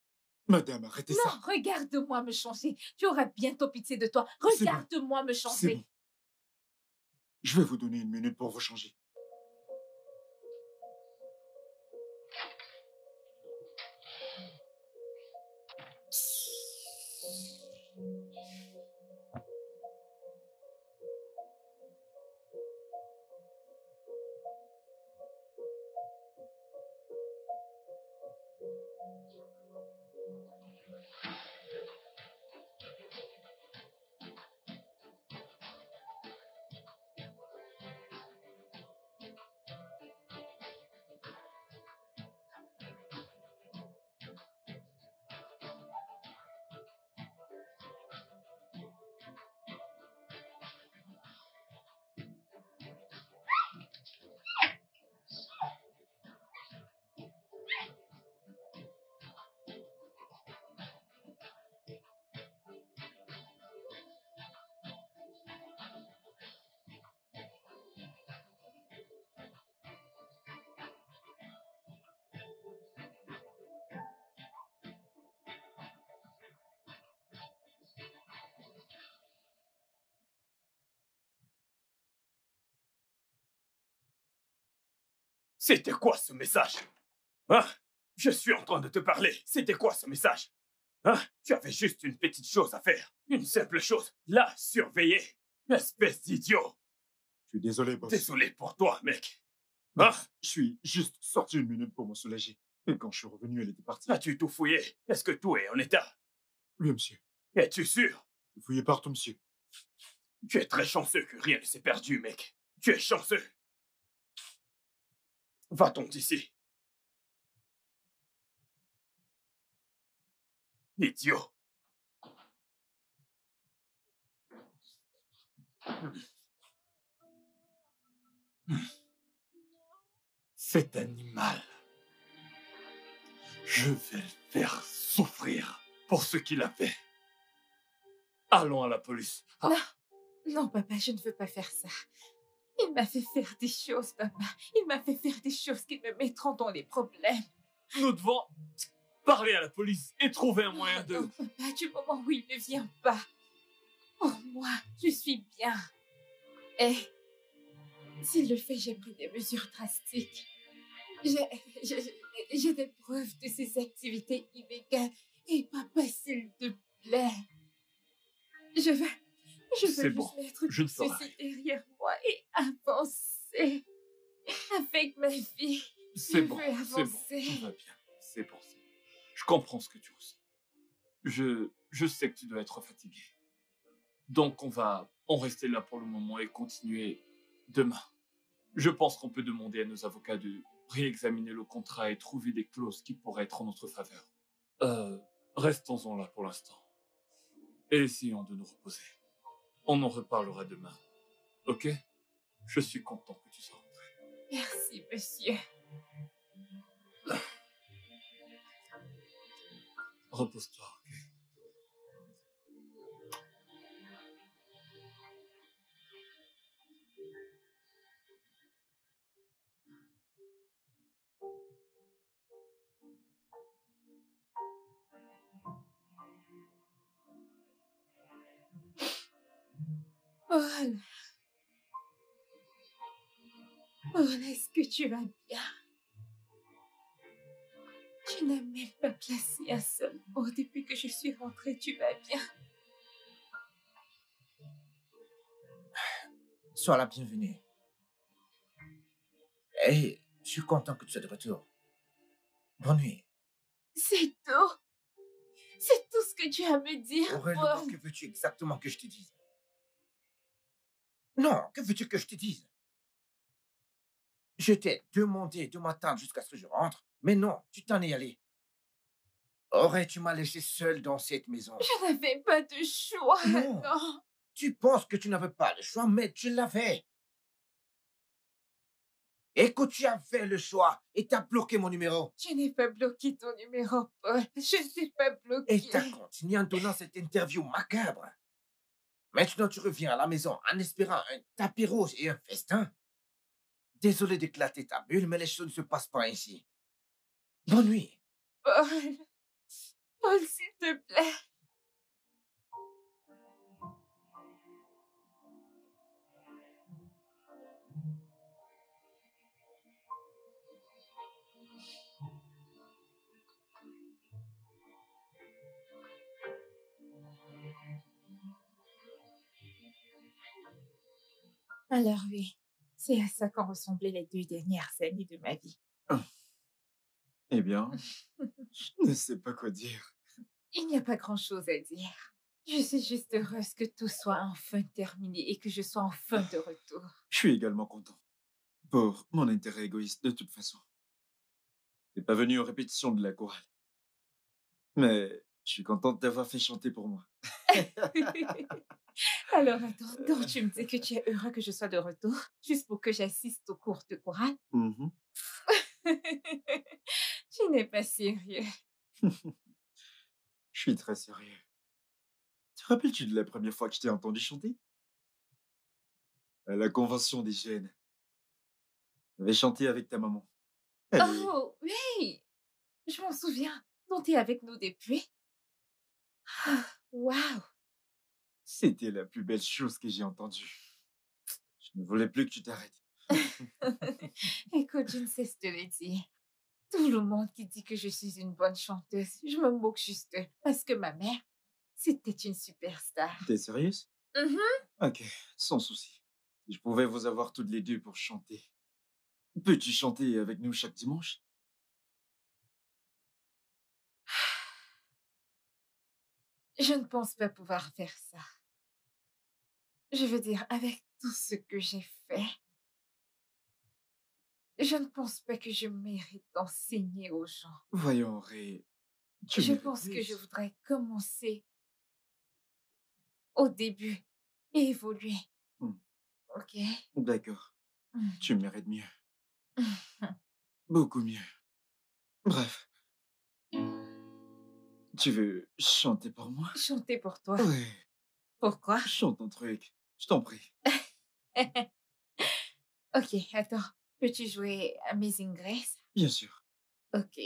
Madame, arrêtez Non, ça. regarde-moi me changer. Tu auras bientôt pitié de toi. C'est bon. Regarde-moi me C'est changer. bon. Je vais vous donner 1 minute pour vous changer. C'était quoi ce message? Hein? Je suis en train de te parler. C'était quoi ce message? Hein? Tu avais juste une petite chose à faire. Une simple chose. La surveiller. Espèce d'idiot. Je suis désolé, boss. Désolé pour toi, mec. Hein? Je suis juste sorti 1 minute pour me soulager. Et quand je suis revenu, elle était partie. As-tu tout fouillé? Est-ce que tout est en état? Oui, monsieur. Es-tu sûr? Vous fouillez partout, monsieur. Tu es très chanceux que rien ne s'est perdu, mec. Tu es chanceux. Va-t'en d'ici. Idiot. Cet animal, je vais le faire souffrir pour ce qu'il a fait. Allons à la police. Ah, Non, papa, je ne veux pas faire ça. Il m'a fait faire des choses, papa. Il m'a fait faire des choses qui me mettront dans les problèmes. nous devons Parlez à la police et trouvez un moyen Non, de... papa, du moment où il ne vient pas. Pour moi, je suis bien. Et s'il le fait, j'ai pris des mesures drastiques. J'ai des preuves de ses activités illégales. Et papa, s'il te plaît, je veux C'est juste bon, mettre je ne tout ferai ceci derrière moi et avancer avec ma vie. C'est Je bon, veux c'est bon, avancer. tout va bien. C'est bon, c'est bon. Je comprends ce que tu ressens. Je sais que tu dois être fatigué. Donc on va en rester là pour le moment et continuer demain. Je pense qu'on peut demander à nos avocats de réexaminer le contrat et trouver des clauses qui pourraient être en notre faveur. Restons-en là pour l'instant. Et essayons de nous reposer. On en reparlera demain. Ok? Je suis content que tu sois rentré. Merci, monsieur. Repose-toi, ok? Paul. Paul, est-ce que tu vas bien? Tu n'as même pas placé un seul mot depuis que je suis rentrée. Tu vas bien? Sois la bienvenue. Et je suis content que tu sois de retour. Bonne nuit. C'est tout. C'est tout ce que tu as à me dire, Aurélie, Paul. que veux-tu exactement que je te dise? Non, que veux-tu que je te dise? Je t'ai demandé de m'attendre jusqu'à ce que je rentre, mais non, tu t'en es allé. Tu m'as laissé seul dans cette maison. Je n'avais pas de choix. Non. Non. Tu penses que tu n'avais pas le choix, mais tu l'avais. Et que tu avais le choix et t'as bloqué mon numéro. Je n'ai pas bloqué ton numéro, Paul. Je ne t'ai pas bloqué. Et t'as continué en donnant cette interview macabre. Maintenant, tu reviens à la maison en espérant un tapis rouge et un festin. Désolé d'éclater ta bulle, mais les choses ne se passent pas ainsi. Bonne nuit. Paul. Paul, s'il te plaît. Alors oui, c'est à ça qu'ont ressemblé les 2 dernières années de ma vie. Eh bien, je ne sais pas quoi dire. Il n'y a pas grand-chose à dire. Je suis juste heureuse que tout soit enfin terminé et que je sois enfin de retour. Je suis également content. Pour mon intérêt égoïste, de toute façon. Je n'ai pas venu aux répétitions de la chorale. Mais je suis contente d'avoir fait chanter pour moi. Alors attends, donc tu me dis que tu es heureux que je sois de retour, juste pour que j'assiste aux cours de chorale? Mhm. Tu n'es pas sérieux. Je suis très sérieux. Te rappelles-tu de la première fois que je t'ai entendu chanter? À la convention des jeunes. J'avais chanté avec ta maman. Elle est- Oh, oui, je m'en souviens. Donc tu es avec nous depuis? Ah, waouh. C'était la plus belle chose que j'ai entendue. Je ne voulais plus que tu t'arrêtes. Écoute, je ne sais te le dire. Tout le monde qui dit que je suis une bonne chanteuse, je me moque juste parce que ma mère, c'était une superstar. T'es sérieuse? Mhm. Ok, sans souci. Si je pouvais vous avoir toutes les deux pour chanter. Peux-tu chanter avec nous chaque dimanche? Je ne pense pas pouvoir faire ça. Je veux dire, avec tout ce que j'ai fait, je ne pense pas que je mérite d'enseigner aux gens. Voyons, Ray. Tu Je mérites pense que plus. je voudrais commencer au début et évoluer. Hmm. Ok? D'accord. Mm. Tu mérites mieux. Beaucoup mieux. Bref. Tu veux chanter pour moi? Chanter pour toi. Ouais. Pourquoi? Chante ton truc. Je t'en prie. Ok, attends. Peux-tu jouer Amazing Grace? Bien sûr. Ok.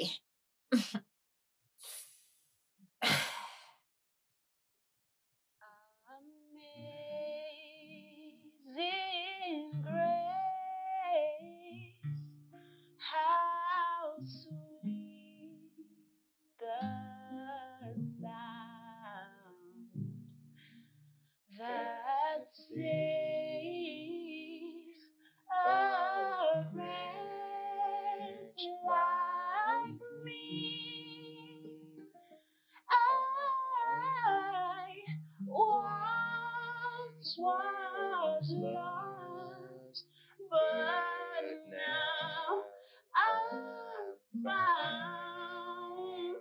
once was lost, but now I'm found.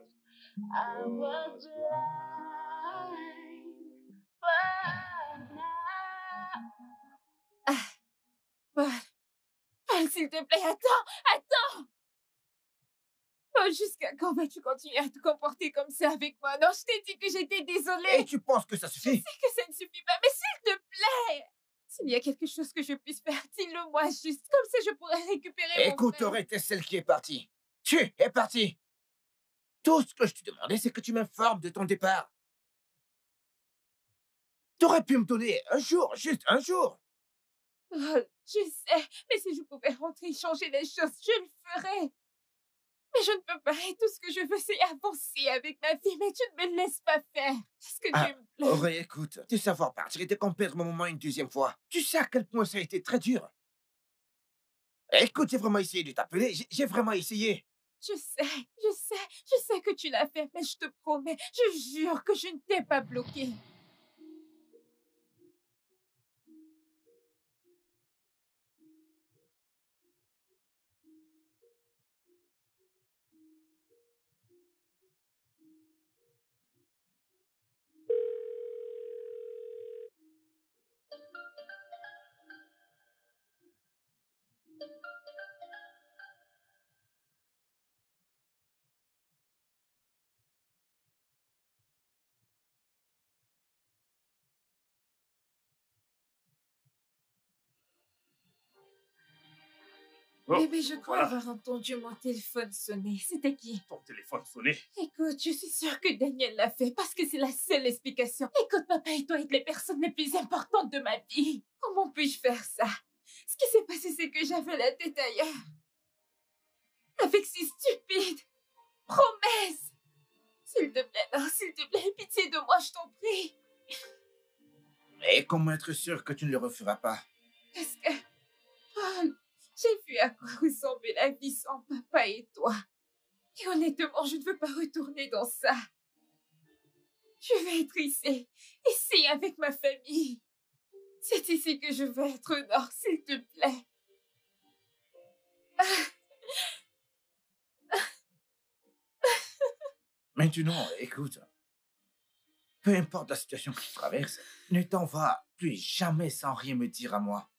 I was blind, but now. Paul, Paul, s'il te plaît, attends! Oh, jusqu'à quand vas-tu continuer à te comporter comme ça avec moi? Non, je t'ai dit que j'étais désolée. Et tu penses que ça Je suffit? sais que ça ne suffit pas, mais s'il te plaît! S'il y a quelque chose que je puisse faire, dis-le moi juste. Comme ça, je pourrais récupérer mon Écoute, frère. Auré, t'es celle qui est partie. Tu es partie. Tout ce que je te demandais, c'est que tu m'informes de ton départ. T'aurais pu me donner un jour, juste un jour. Oh, je sais, mais si je pouvais rentrer et changer les choses, je le ferais. Mais je ne peux pas, et tout ce que je veux, c'est avancer avec ma vie, mais tu ne me laisses pas faire. Est-ce que tu me plais? Auré, écoute, te savoir partir et te perdre mon moment une deuxième fois. Tu sais à quel point ça a été très dur. Écoute, j'ai vraiment essayé de t'appeler, j'ai vraiment essayé. Je sais que tu l'as fait, mais je te promets, je jure que je ne t'ai pas bloqué. Oh, Bébé, je crois voilà. avoir entendu mon téléphone sonner. C'était qui? Ton téléphone sonnait. Écoute, je suis sûre que Daniel l'a fait parce que c'est la seule explication. Écoute, papa et toi êtes les personnes les plus importantes de ma vie. Comment puis-je faire ça? Ce qui s'est passé, c'est que j'avais la tête ailleurs. Avec ces stupides promesses. S'il te plaît, non, s'il te plaît, pitié de moi, je t'en prie. Et comment être sûr que tu ne le referas pas? Parce que, Paul, j'ai vu à quoi ressemblait la vie sans papa et toi. Et honnêtement, je ne veux pas retourner dans ça. Je vais être ici avec ma famille. C'est ici que je veux être, Nord, s'il te plaît. Maintenant, écoute, peu importe la situation que tu traverses, ne t'en va plus jamais sans rien me dire à moi.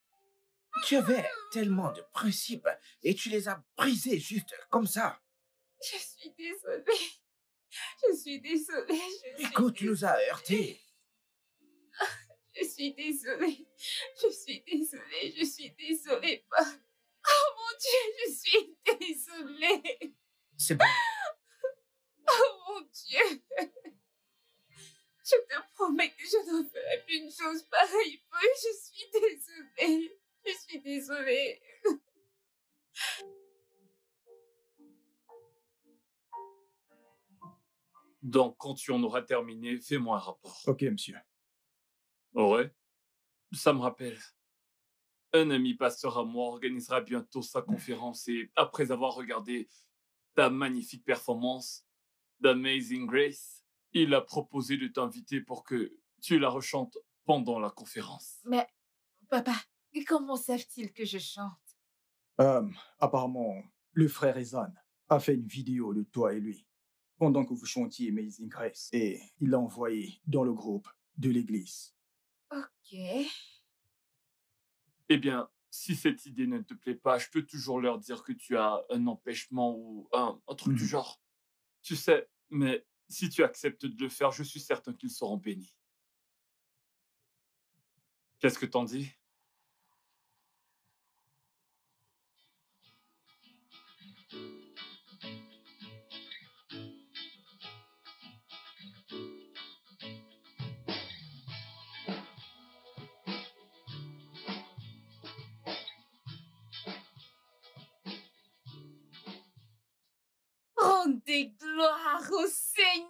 Tu avais tellement de principes et tu les as brisés juste comme ça. Je suis désolée. Je suis désolée. Écoute, tu nous as heurtés. Je suis désolée. Je suis désolée. Je suis désolée, Paul. Oh mon Dieu, je suis désolée. C'est bon. Oh mon Dieu. Je te promets que je ne ferai plus une chose pareille, Paul. Je suis désolée. Je suis désolée. Donc, quand tu en auras terminé, fais-moi un rapport. Ok, monsieur. Ouais. Ça me rappelle. Un ami pasteur à moi organisera bientôt sa conférence et après avoir regardé ta magnifique performance d'Amazing Grace, il a proposé de t'inviter pour que tu la rechantes pendant la conférence. Mais, papa, comment savent-ils que je chante? Apparemment, le frère Ezan a fait une vidéo de toi et lui pendant que vous chantiez Amazing Grace et il l'a envoyé dans le groupe de l'église. Ok. Eh bien, si cette idée ne te plaît pas, je peux toujours leur dire que tu as un empêchement ou un truc du genre. Tu sais, mais si tu acceptes de le faire, je suis certain qu'ils seront bénis. Qu'est-ce que t'en dis? Rendez gloire au Seigneur!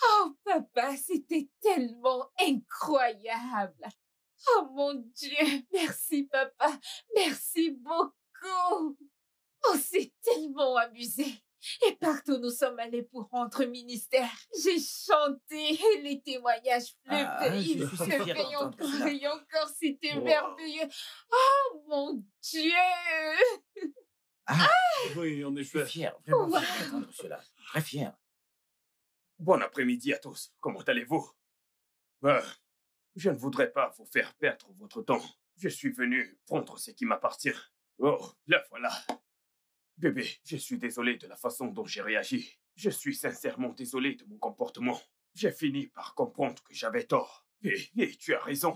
Oh, papa, c'était tellement incroyable! Oh mon Dieu, merci papa, merci beaucoup! On s'est tellement amusé. Et partout nous sommes allés pour rendre ministère. J'ai chanté et les témoignages Ah, je pleuvaient. suis si fier d'entendre cela. Et encore, c'était Wow. merveilleux. Oh mon Dieu! Ah, Oui, en je suis effet. fier, vraiment Wow. fier d'entendre cela. Très fier. Bon après-midi à tous. Comment allez-vous? Je ne voudrais pas vous faire perdre votre temps. Je suis venu prendre ce qui m'appartient. Oh, la voilà. Bébé, je suis désolé de la façon dont j'ai réagi. Je suis sincèrement désolé de mon comportement. J'ai fini par comprendre que j'avais tort. Et tu as raison.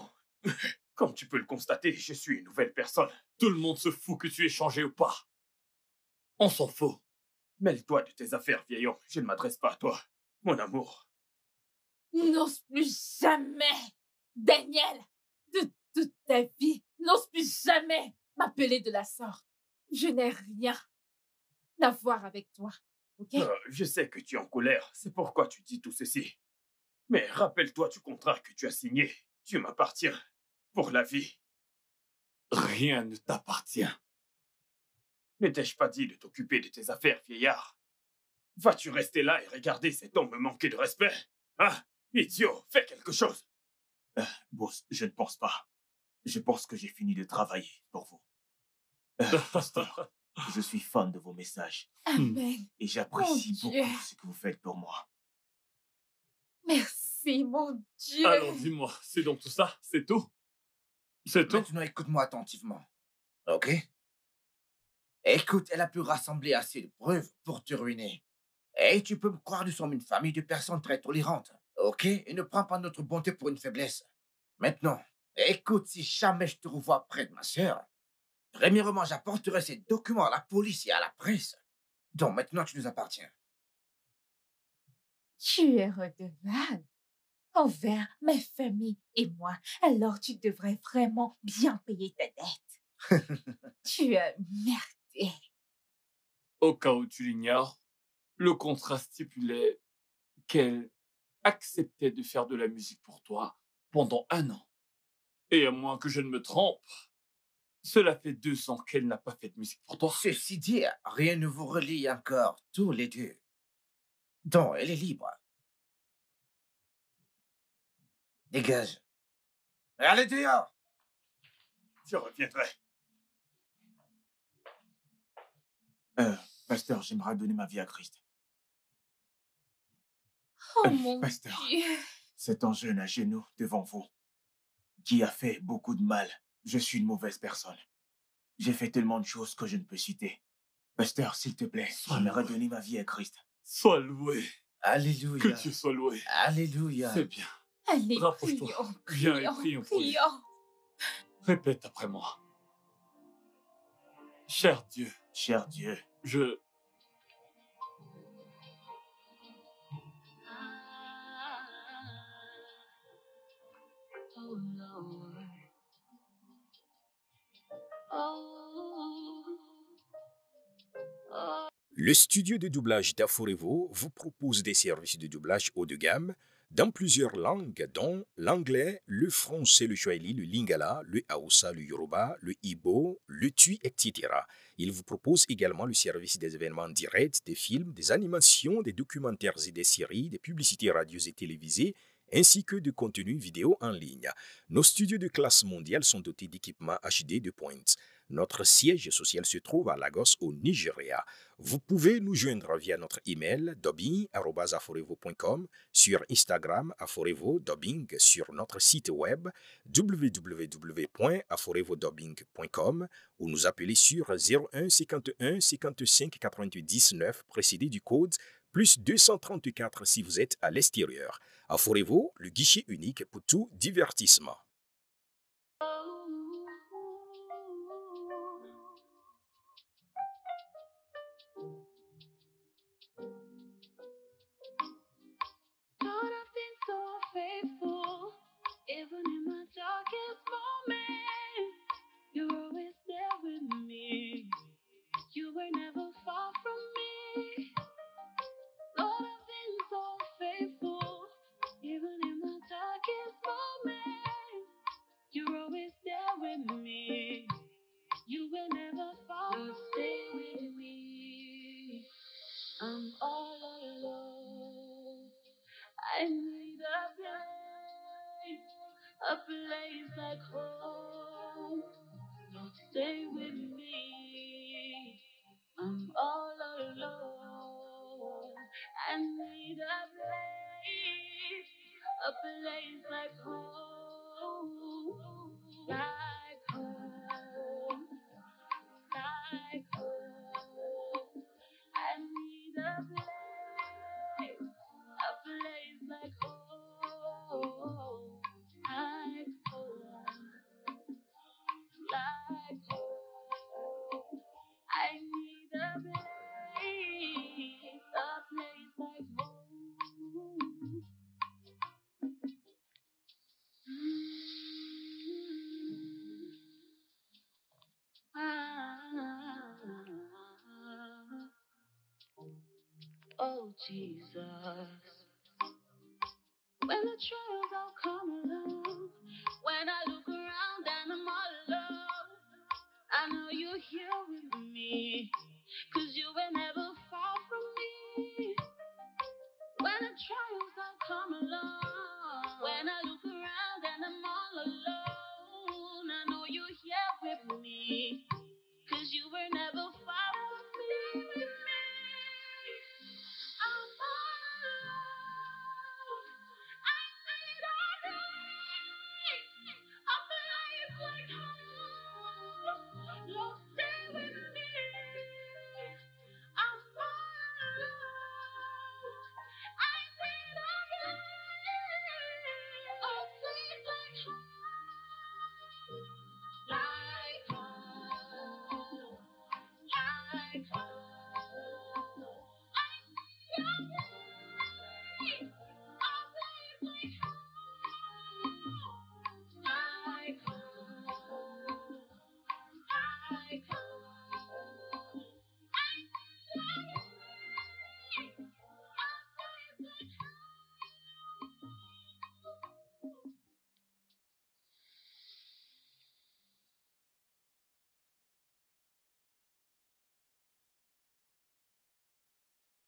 Comme tu peux le constater, je suis une nouvelle personne. Tout le monde se fout que tu aies changé ou pas. On s'en fout. Mêle-toi de tes affaires, vieil homme. Je ne m'adresse pas à toi. Mon amour. N'ose plus jamais, Daniel, de toute ta vie, n'ose plus jamais m'appeler de la sorte. Je n'ai rien à voir avec toi, ok? Je sais que tu es en colère. C'est pourquoi tu dis tout ceci. Mais rappelle-toi du contrat que tu as signé. Tu m'appartiens. Pour la vie. Rien ne t'appartient. Ne t'ai-je pas dit de t'occuper de tes affaires, vieillard? Vas-tu rester là et regarder cet homme me manquer de respect? Ah, idiot, fais quelque chose. Boss, je ne pense pas. Je pense que j'ai fini de travailler pour vous. Pasteur, je suis fan de vos messages Amen. et j'apprécie Mon Dieu. beaucoup ce que vous faites pour moi. Merci, mon Dieu. Alors dis-moi, c'est donc tout ça? C'est tout? C'est tout? Maintenant, écoute-moi attentivement. Ok? Écoute, elle a pu rassembler assez de preuves pour te ruiner. Et tu peux me croire, nous sommes une famille de personnes très tolérantes. Ok? Et ne prends pas notre bonté pour une faiblesse. Maintenant, écoute, si jamais je te revois près de ma sœur, premièrement, j'apporterai ces documents à la police et à la presse. Donc maintenant, tu nous appartiens. Tu es redevable envers ma famille et moi. Alors tu devrais vraiment bien payer ta dette. Tu as merdé. Au cas où tu l'ignores, le contrat stipulait qu'elle acceptait de faire de la musique pour toi pendant 1 an. Et à moins que je ne me trompe, cela fait 2 ans qu'elle n'a pas fait de musique pour toi. Ceci dit, rien ne vous relie encore, tous les deux. Donc, elle est libre. Dégage. Allez dehors! Je reviendrai. Pasteur, j'aimerais donner ma vie à Christ. Oh mon Pasteur. Dieu. C'est un jeune à genoux devant vous qui a fait beaucoup de mal. Je suis une mauvaise personne. J'ai fait tellement de choses que je ne peux citer. Pasteur, s'il te plaît, j'aimerais donner ma vie à Christ. Sois loué. Alléluia. Que Dieu soit loué. Alléluia. C'est bien. Allez, Rapproche-toi. prions, Viens et prions pour lui. prions. Répète après moi. Cher Dieu, Cher Dieu, je... Le studio de doublage d'Aforevo vous propose des services de doublage haut de gamme dans plusieurs langues, dont l'anglais, le français, le swahili, le lingala, le hausa, le yoruba, le ibo, le tui, etc. Il vous propose également le service des événements directs, des films, des animations, des documentaires et des séries, des publicités radios et télévisées, ainsi que de contenus vidéo en ligne. Nos studios de classe mondiale sont dotés d'équipements HD de pointe. Notre siège social se trouve à Lagos, au Nigeria. Vous pouvez nous joindre via notre email dubbing@aforevo.com, sur Instagram aforevo-dubbing, sur notre site web www.aforevodubbing.com ou nous appeler sur 01 51 55 99 précédé du code plus 234 si vous êtes à l'extérieur. Aforevo, le guichet unique pour tout divertissement. Lord, I've been so faithful, even in my darkest moments. You're always there with me. You were never far from me. Lord, I've been so faithful, even in my darkest moments. You're always there with me. You were never far from me. Stay with me. place like home. Lord, stay with me. I'm all alone. I need a place like home, like home, like home. I need a place like home, like home, like home. I need a place like home. Oh Jesus, when the trials all come along, when I look around and I'm all alone, I know you're here with me, 'cause you were never far from me. When the trials all come along, when I look around and I'm all alone, I know you're here with me, 'cause you were never far from me. I'm all alone. I need a place like home. Lord, stay with me. I'm all alone. I need a place like home.